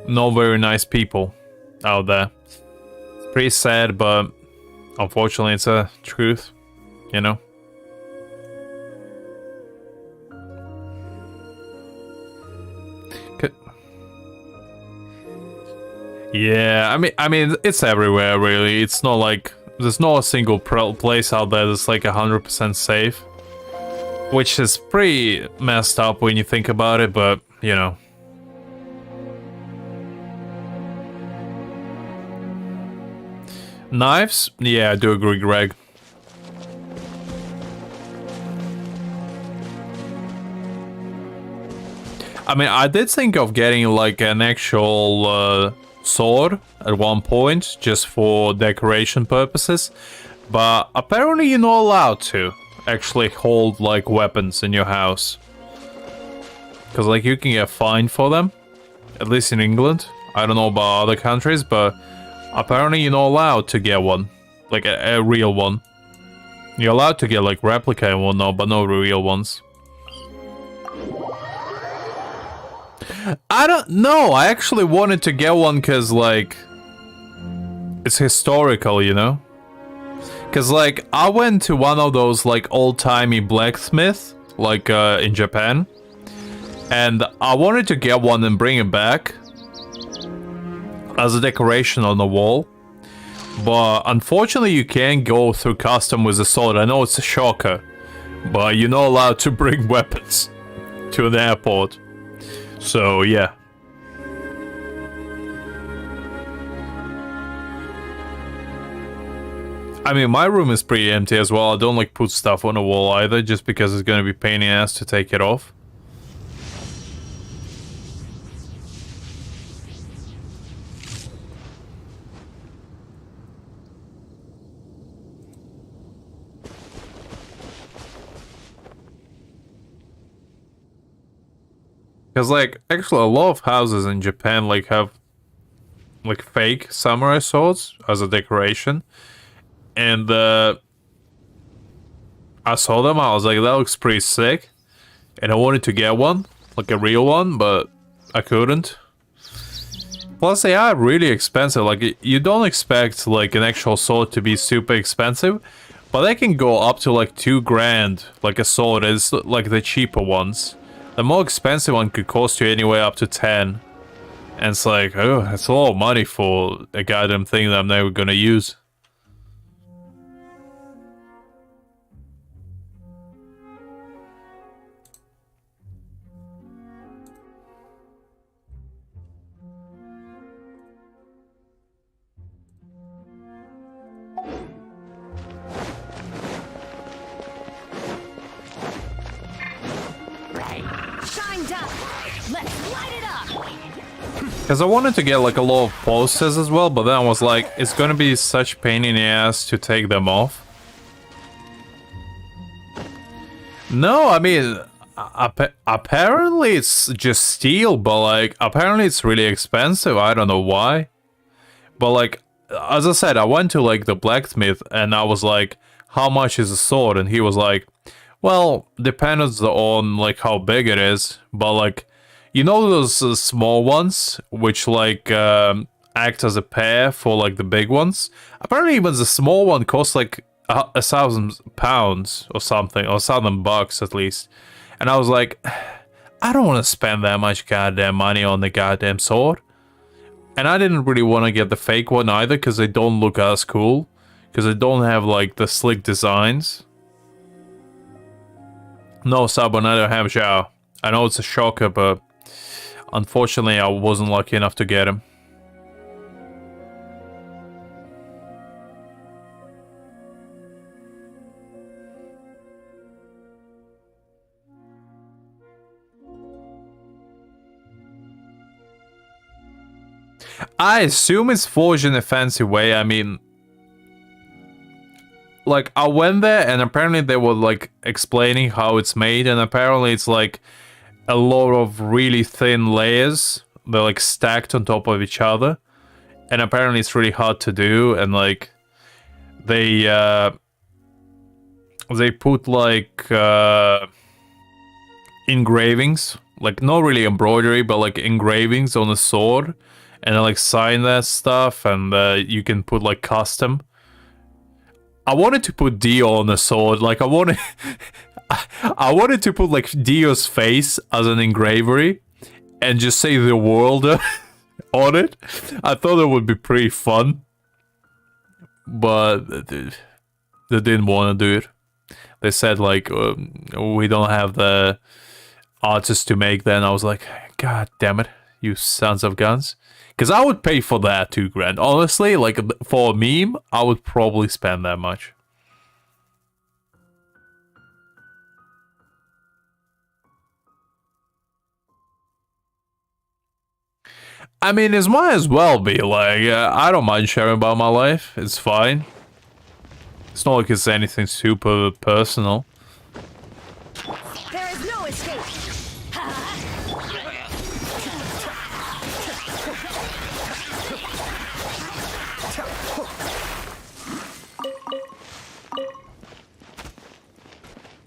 not very nice people out there. It's pretty sad, but unfortunately, it's a truth, you know? Yeah, I mean, it's everywhere, really. It's not like... There's not a single place out there that's, like, 100% safe. Which is pretty messed up when you think about it, but, you know. Knives? Yeah, I do agree, Greg. I mean, I did think of getting, like, an actual sword at one point, just for decoration purposes, but apparently you're not allowed to actually hold, like, weapons in your house. Because, like, you can get fined for them. At least in England. I don't know about other countries, but apparently you're not allowed to get one. Like, a real one. You're allowed to get, like, replica and whatnot, but no real ones. I don't know. I actually wanted to get one because, like, it's historical, you know? Because, like, I went to one of those, like, old-timey blacksmiths, like, in Japan. And I wanted to get one and bring it back as a decoration on the wall. But, unfortunately, you can't go through custom with a sword. I know it's a shocker. But you're not allowed to bring weapons to an airport. So, yeah. I mean, my room is pretty empty as well. I don't like put stuff on the wall either, just because it's gonna be pain in the ass to take it off. Because, like, actually a lot of houses in Japan, like, have, like, fake samurai swords as a decoration. And, I saw them, I was like, that looks pretty sick. And I wanted to get one, like a real one, but I couldn't. Plus, they are really expensive. Like, you don't expect, like, an actual sword to be super expensive. But they can go up to, like, 2 grand, like a sword. It's, like, the cheaper ones. The more expensive one could cost you anywhere up to 10. And it's like, oh, that's a lot of money for a goddamn thing that I'm never gonna use. Because I wanted to get, like, a lot of posters as well, but then I was like, it's gonna be such pain in the ass to take them off. No, I mean, apparently it's just steel, but like, apparently it's really expensive. I don't know why. But like, as I said, I went to like the blacksmith and I was like, how much is a sword? And he was like, well, depends on like how big it is. But like, you know those small ones, which like act as a pair for like the big ones? Apparently even the small one costs like £1,000 or something, or $1,000 at least. And I was like, I don't want to spend that much goddamn money on the goddamn sword. And I didn't really want to get the fake one either, because they don't look as cool. Because they don't have like the slick designs. No, Sabo, I don't have Zhao. I know it's a shocker, but unfortunately I wasn't lucky enough to get him. I assume it's forged in a fancy way. I mean, like, I went there and apparently they were like explaining how it's made, and apparently it's like a lot of really thin layers. They're like stacked on top of each other, and apparently it's really hard to do. And like they put like engravings, like not really embroidery, but like engravings on the sword. And I like sign that stuff, and you can put like custom. I wanted to put Dio on the sword, like I wanted to put like Dio's face as an engravery, and just say the world on it. I thought it would be pretty fun, but they didn't want to do it. They said like we don't have the artists to make that, and I was like, God damn it, you sons of guns. Because I would pay for that $2,000. Honestly, like, for a meme, I would probably spend that much. I mean, it might as well be, like, I don't mind sharing about my life. It's fine. It's not like it's anything super personal.
There is no escape.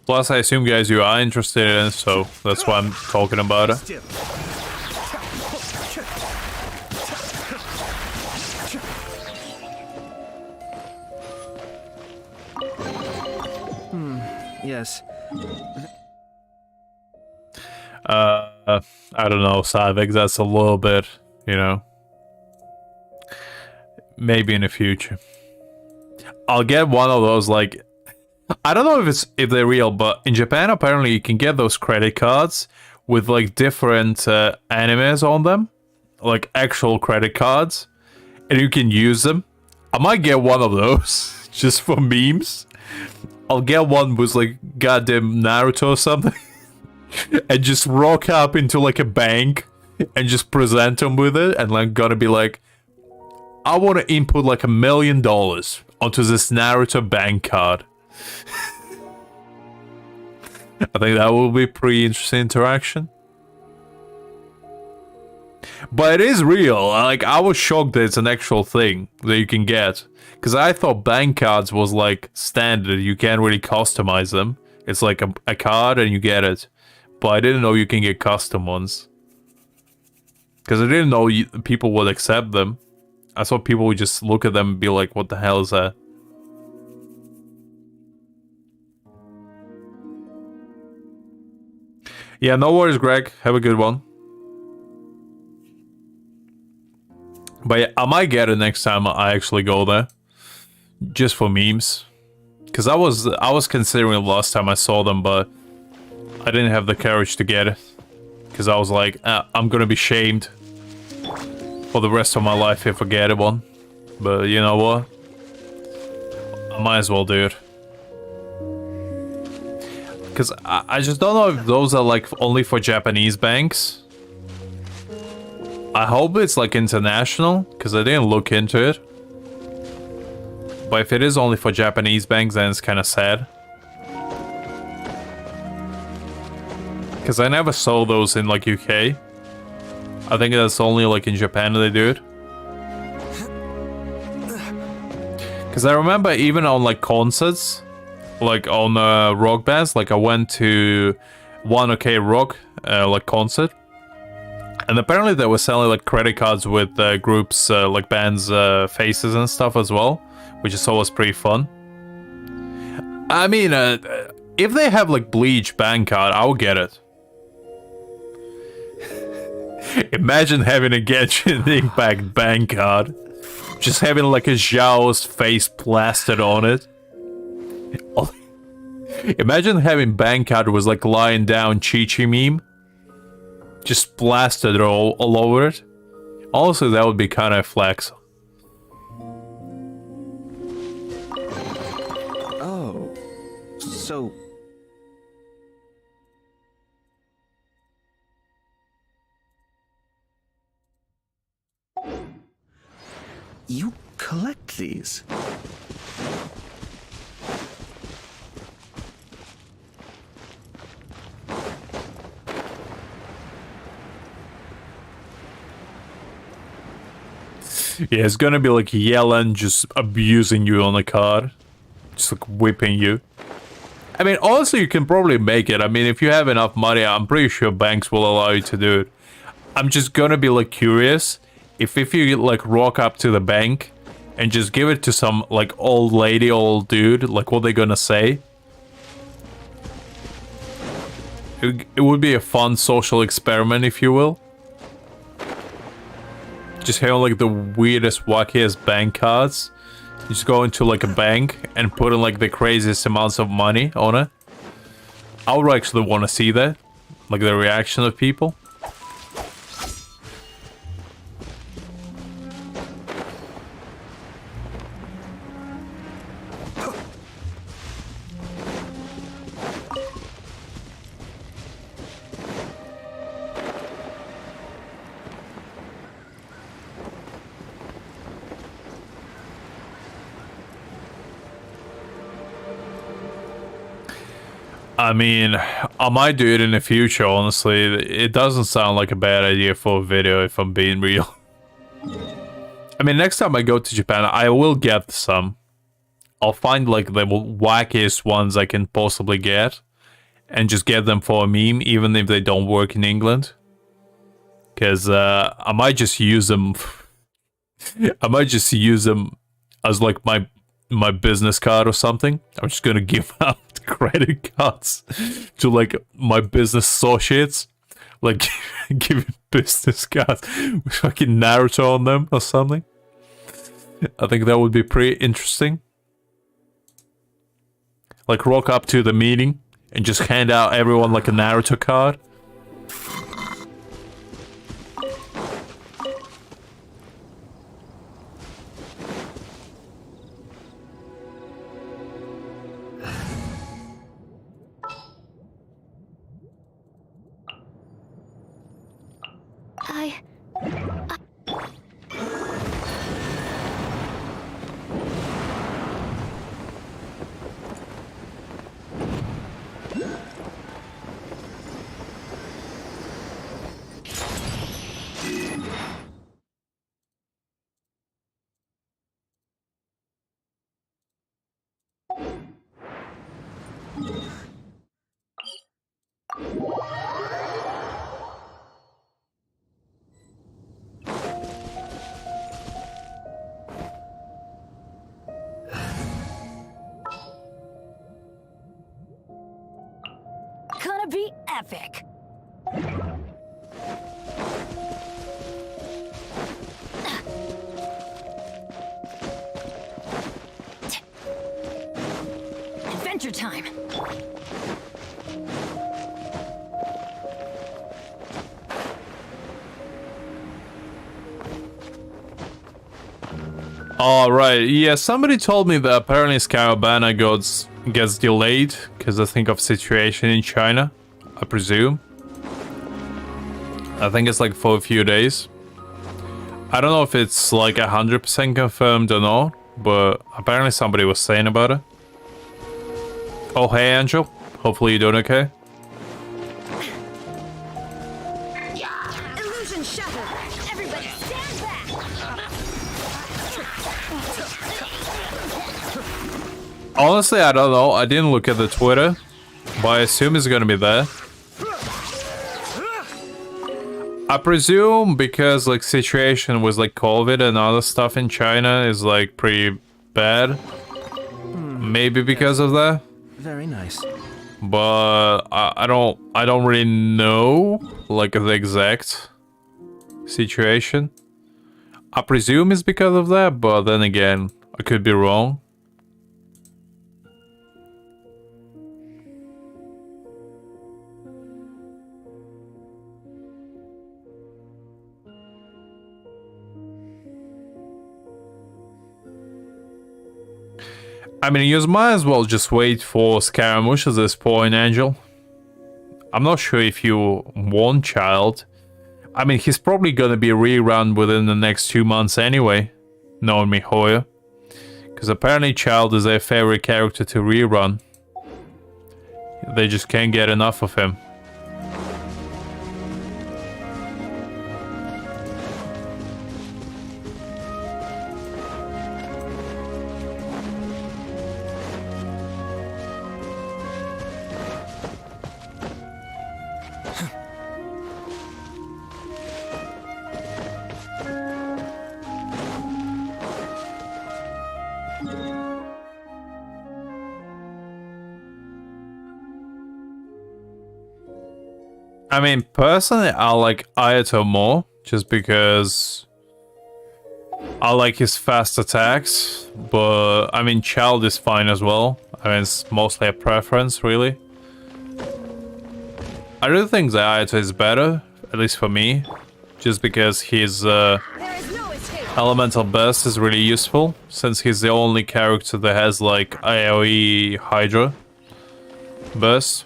Plus, I assume, guys, you are interested in it, so that's why I'm talking about it.
Still.
Yes.
I don't know, Savix, that's a little bit, you know. Maybe in the future. I'll get one of those, like, I don't know if they're real, but in Japan apparently you can get those credit cards with like different animes on them, like actual credit cards, and you can use them. I might get one of those just for memes. I'll get one with like goddamn Naruto or something, and just rock up into like a bank and just present them with it, and like gonna be like, I want to input like $1 million onto this Naruto bank card. I think that will be pretty interesting interaction. But it is real. Like, I was shocked that it's an actual thing that you can get. Because I thought bank cards was like standard. You can't really customize them. It's like a card and you get it. But I didn't know you can get custom ones. Because I didn't know people would accept them. I thought people would just look at them and be like, what the hell is that? Yeah, no worries, Greg. Have a good one. But yeah, I might get it next time I actually go there. Just for memes. Because I was considering it last time I saw them, but I didn't have the courage to get it. Because I was like, I'm gonna be shamed for the rest of my life if I get one. But you know what? I might as well do it. Because I just don't know if those are like only for Japanese banks. I hope it's like international, because I didn't look into it. But if it is only for Japanese banks, then it's kind of sad. Because I never saw those in like UK. I think that's only like in Japan that they do it. Because I remember even on like concerts, like on rock bands, like I went to one OK Rock like concert, and apparently they were selling like credit cards with groups like bands faces and stuff as well, which is always pretty fun. I mean, if they have like Bleach bank card, I'll get it. Imagine having a Genshin Impact bank card. Just having like a Zhao's face plastered on it. Imagine having bank card was like lying down Chi-Chi meme. Just plastered all over it. Also, that would be kind of flex.
Oh, so... You collect these?
Yeah, it's gonna be like Yellen just abusing you on the card. Just like whipping you. I mean, honestly, you can probably make it. I mean, if you have enough money, I'm pretty sure banks will allow you to do it. I'm just gonna be like curious if you like rock up to the bank and just give it to some like old lady, old dude, like what they gonna say? It would be a fun social experiment, if you will. Just having like the weirdest, wackiest bank cards. You just go into like a bank and put in like the craziest amounts of money on it. I would actually want to see that. Like the reaction of people. I mean, I might do it in the future, honestly. It doesn't sound like a bad idea for a video, if I'm being real. I mean, next time I go to Japan, I will get some. I'll find, like, the wackiest ones I can possibly get. And just get them for a meme, even if they don't work in England. Because I might just use them... I might just use them as, like, my business card or something. I'm just gonna give out credit cards to like my business associates, like giving business cards with fucking Naruto on them or something. I think that would be pretty interesting. Like rock up to the meeting and just hand out everyone like a Naruto card.
Gonna be epic. Adventure time.
Alright, yeah, somebody told me that apparently Scaramouche gets delayed because I think of situation in China, I presume. I think it's like for a few days. I don't know if it's like 100% confirmed or not, but apparently somebody was saying about it. Oh, hey Angel. Hopefully you're doing okay. Honestly, I don't know. I didn't look at the Twitter, but I assume it's gonna be there. I presume because like situation with like COVID and other stuff in China is like pretty bad. Maybe because of that.
Very nice.
But I don't really know like the exact situation. I presume it's because of that, but then again, I could be wrong. I mean, you might as well just wait for Scaramouche at this point, Angel. I'm not sure if you want Child. I mean, he's probably gonna be rerun within the next 2 months anyway, knowing me, Hoya. Because apparently Child is their favorite character to rerun. They just can't get enough of him. I mean, personally, I like Ayato more, just because I like his fast attacks, but I mean, Child is fine as well. I mean, it's mostly a preference, really. I really think that Ayato is better, at least for me, just because his elemental burst is really useful, since he's the only character that has like AoE Hydra burst.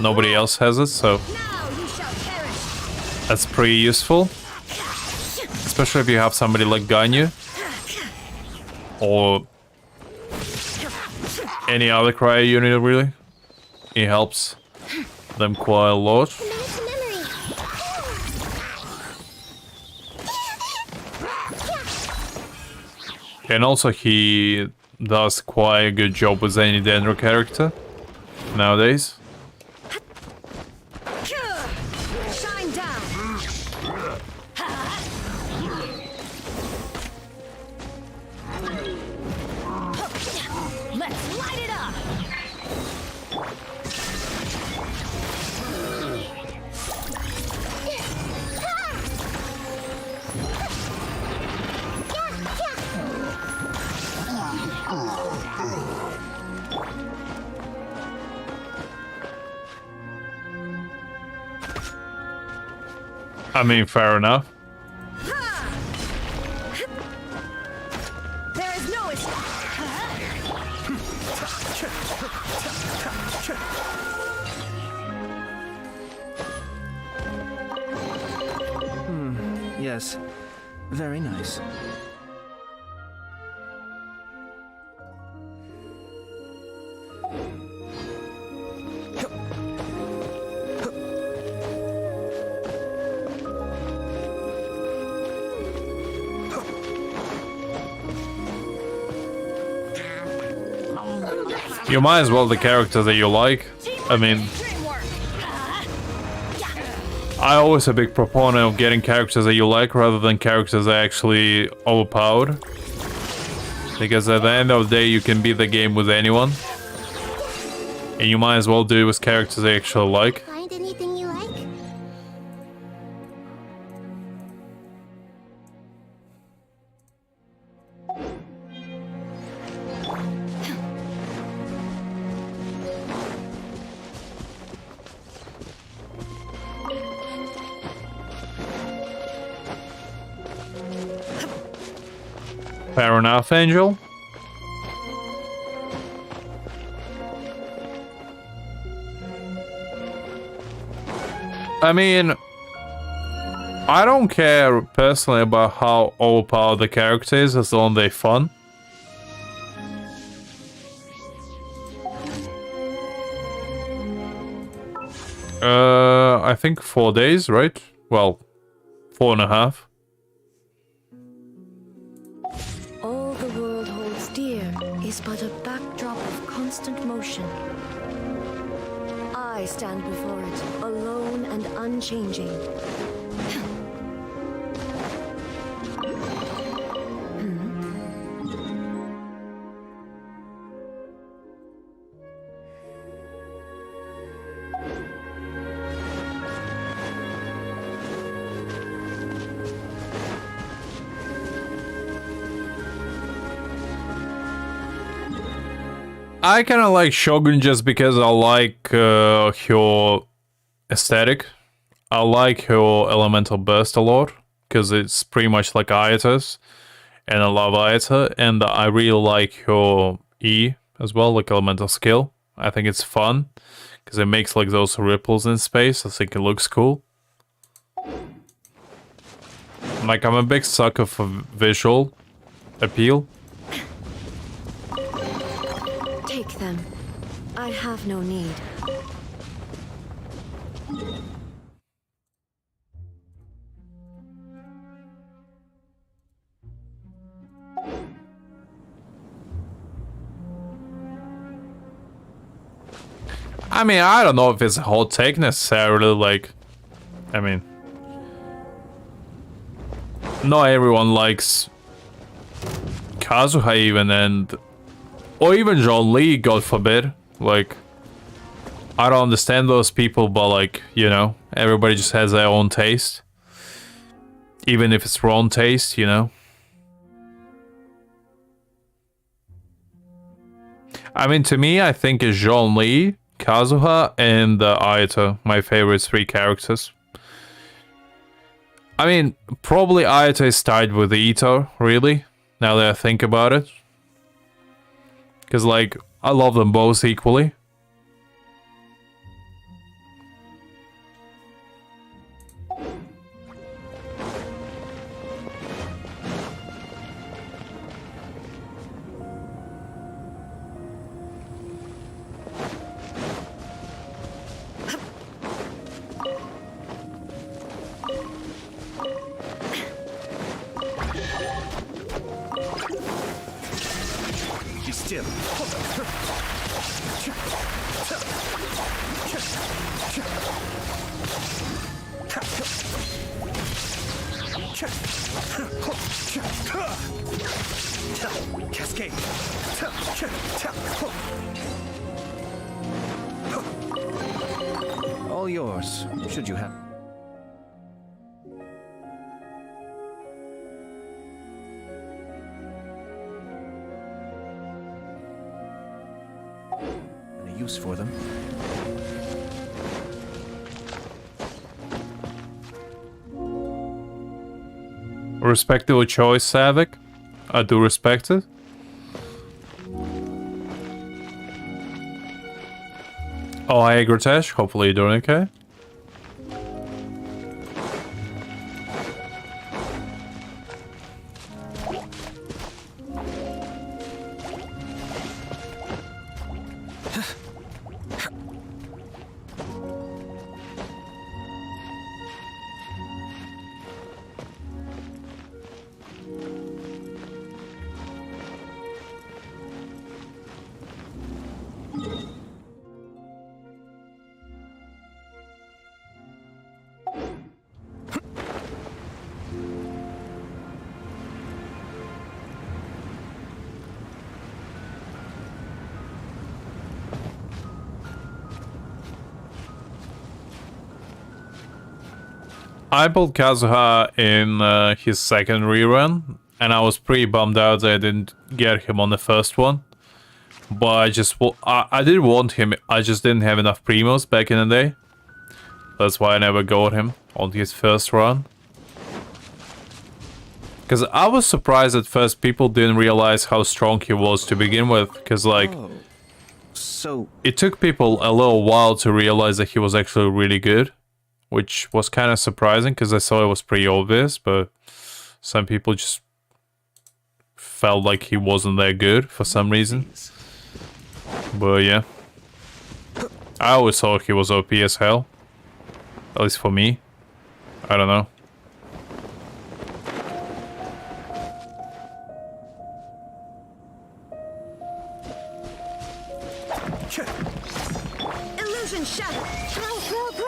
Nobody else has it, so that's pretty useful. Especially if you have somebody like Ganyu. Or any other cryo unit, really. It helps them quite a lot. And also he does quite a good job with any Dendro character nowadays.
Shine down. Let's light it up.
I mean, fair enough.
There is no escape.
Yes. Very nice.
You might as well the character that you like. I mean, I always a big proponent of getting characters that you like rather than characters that are actually overpowered. Because at the end of the day, you can beat the game with anyone. And you might as well do it with characters that you actually like.
Find anything you like?
Fair enough, Angel. I mean, I don't care personally about how overpowered the character is as long as they're fun. I think 4 days, right? Well, 4.5.
All the world holds dear is but a backdrop of constant motion. I stand before it, alone and unchanging.
I kind of like Shogun just because I like her aesthetic. I like her elemental burst a lot because it's pretty much like Ayata's, and I love Ayata, and I really like her E as well, like elemental skill. I think it's fun because it makes like those ripples in space. I think it looks cool. Like, I'm a big sucker for visual appeal.
Take them. I have no need.
I mean, I don't know if it's a hot take necessarily, like, I mean, not everyone likes Kazuha even, or even Zhongli, God forbid. Like, I don't understand those people, but like, you know, everybody just has their own taste. Even if it's wrong taste, you know. I mean, to me, I think it's Zhongli, Kazuha, and Ayata, my favorite three characters. I mean, probably Ayata is tied with Ito, really, now that I think about it. Because, like, I love them both equally.
Be still. Cascade.
All yours, should you have. Any use for them?
Respectable choice, Savik. I do respect it. Oh, hi, Gritesh. Hopefully you're doing okay. I pulled Kazuha in his second rerun, and I was pretty bummed out that I didn't get him on the first one. But I did want him, I just didn't have enough primos back in the day. That's why I never got him on his first run. Because I was surprised at first people didn't realize how strong he was to begin with. Because, like,
So,
it took people a little while to realize that he was actually really good. Which was kind of surprising because I saw it was pretty obvious, but some people just felt like he wasn't that good for some reason. But yeah, I always thought he was OP as hell. At least for me. I don't know.
Illusion shattered.
Bro.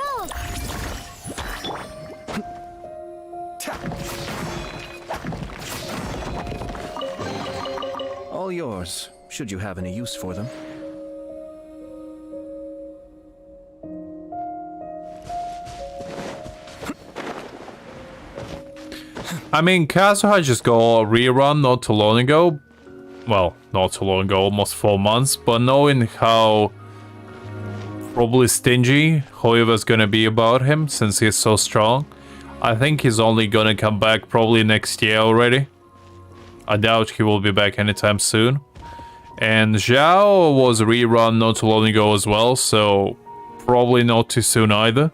All yours, should you have any use for them.
I mean, Kazuha just got a rerun not too long ago. Well, not too long ago, almost 4 months. But knowing how probably stingy Hoyover's gonna be about him since he's so strong, I think he's only gonna come back probably next year already. I doubt he will be back anytime soon. And Zhao was rerun not too long ago as well, so probably not too soon either.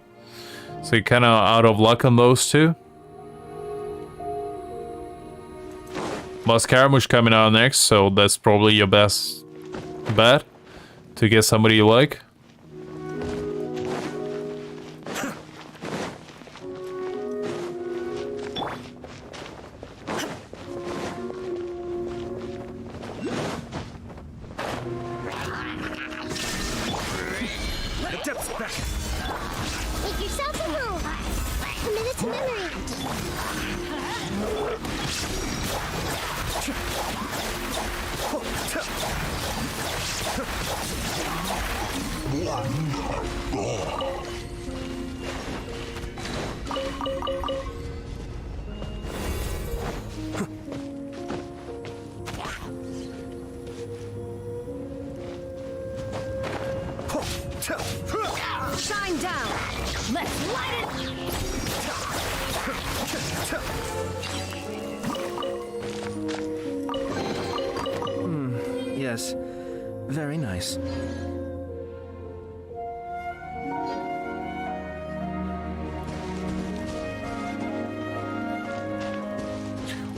So you're kind of out of luck on those two. But Scaramouche coming out next, so that's probably your best bet to get somebody you like.
The depth's back.
Make yourself a move. Commit it to memory.
Shine down.
Let's light it.
Yes, very nice.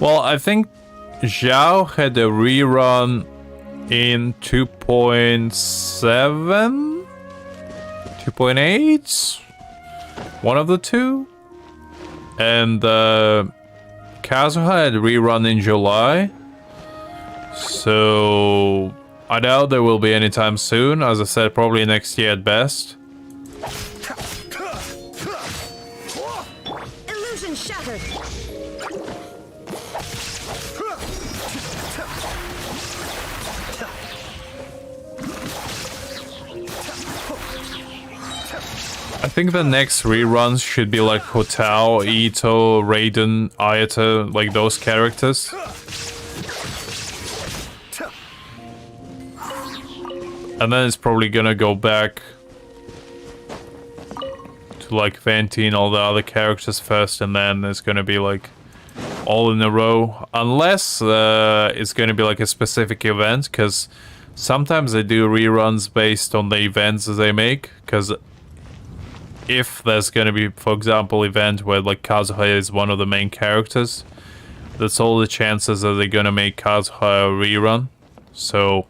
Well, I think Zhao had a rerun in 2.7? 2.8? One of the two? And Kazuha had a rerun in July. So I doubt there will be anytime soon. As I said, probably next year at best.
Illusion shattered.
I think the next reruns should be like Hotao, Ito, Raiden, Ayata, like those characters. And then it's probably gonna go back to like Venti and all the other characters first, and then it's gonna be like all in a row. Unless it's gonna be like a specific event, because sometimes they do reruns based on the events that they make, because if there's gonna be, for example, event where like Kazuha is one of the main characters, that's all the chances that they're gonna make Kazuha a rerun. So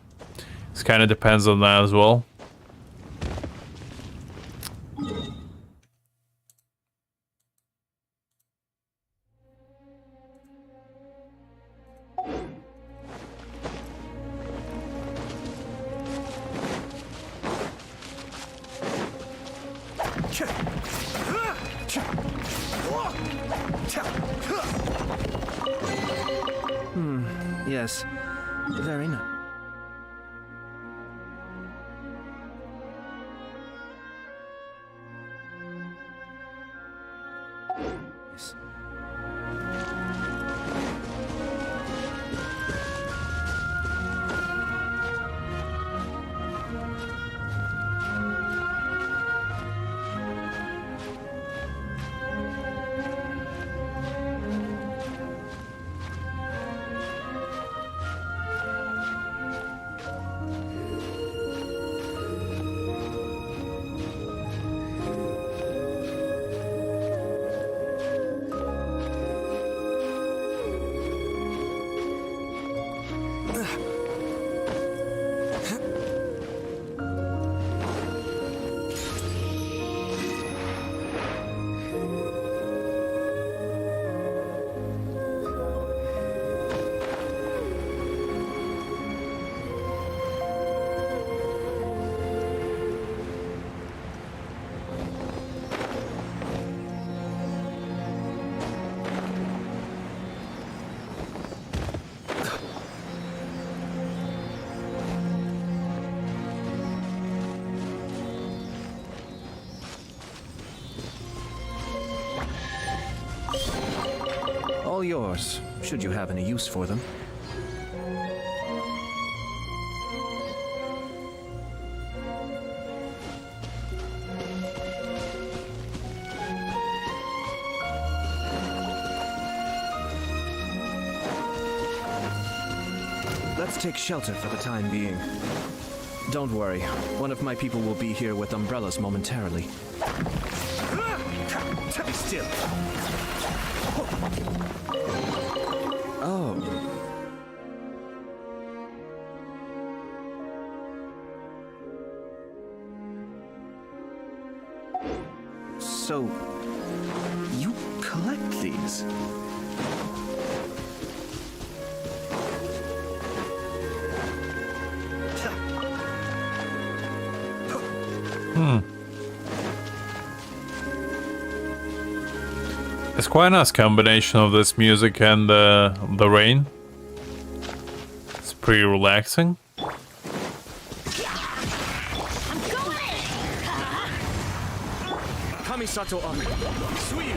it kind of depends on that as well.
Yes, very nice. Yes. yours, should you have any use for them. Let's take shelter for the time being. Don't worry, one of my people will be here with umbrellas momentarily.
Be still.
Oh. So, you collect these?
It's quite a nice combination of this music and the rain. It's pretty relaxing.
Kamisato Ami. Suiyu.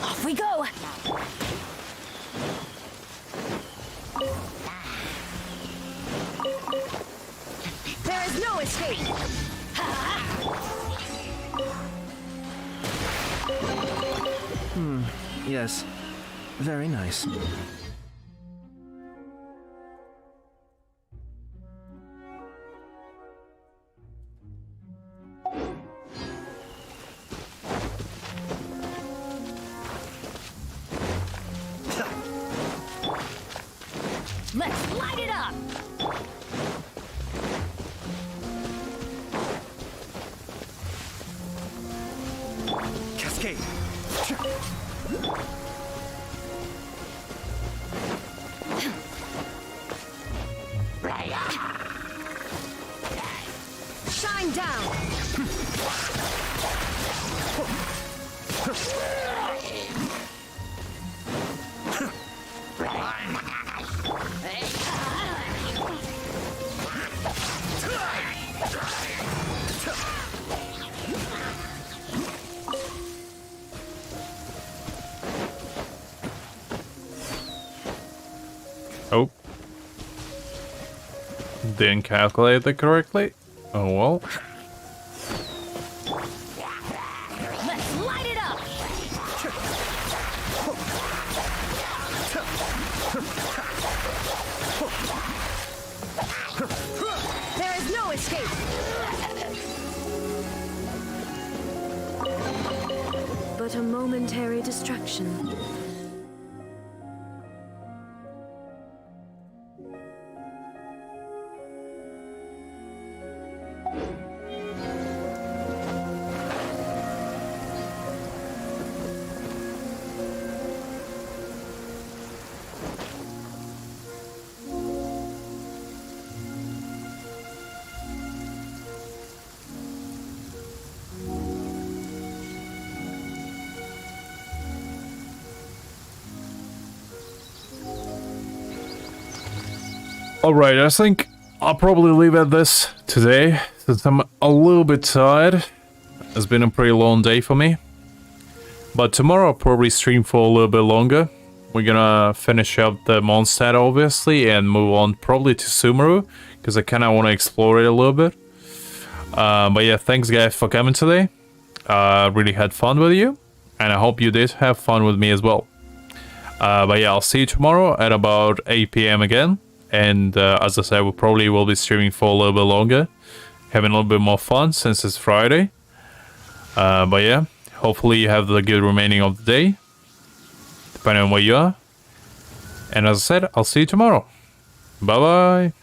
Off we go. There is no escape.
Yes. Very nice.
Let's light it up.
Cascade.
Shine down.
Oh. Didn't calculate that correctly. Oh well.
Let's light it up. There is no escape.
But a momentary distraction.
Alright, I think I'll probably leave at this today, since I'm a little bit tired. It's been a pretty long day for me. But tomorrow I'll probably stream for a little bit longer. We're gonna finish up the Mondstadt, obviously, and move on probably to Sumeru, because I kinda want to explore it a little bit. But yeah, thanks guys for coming today. Really had fun with you, and I hope you did have fun with me as well. But yeah, I'll see you tomorrow at about 8 PM again. And as I said, we probably will be streaming for a little bit longer, having a little bit more fun since it's Friday. But yeah, hopefully you have the good remaining of the day, depending on where you are. And as I said, I'll see you tomorrow. Bye bye.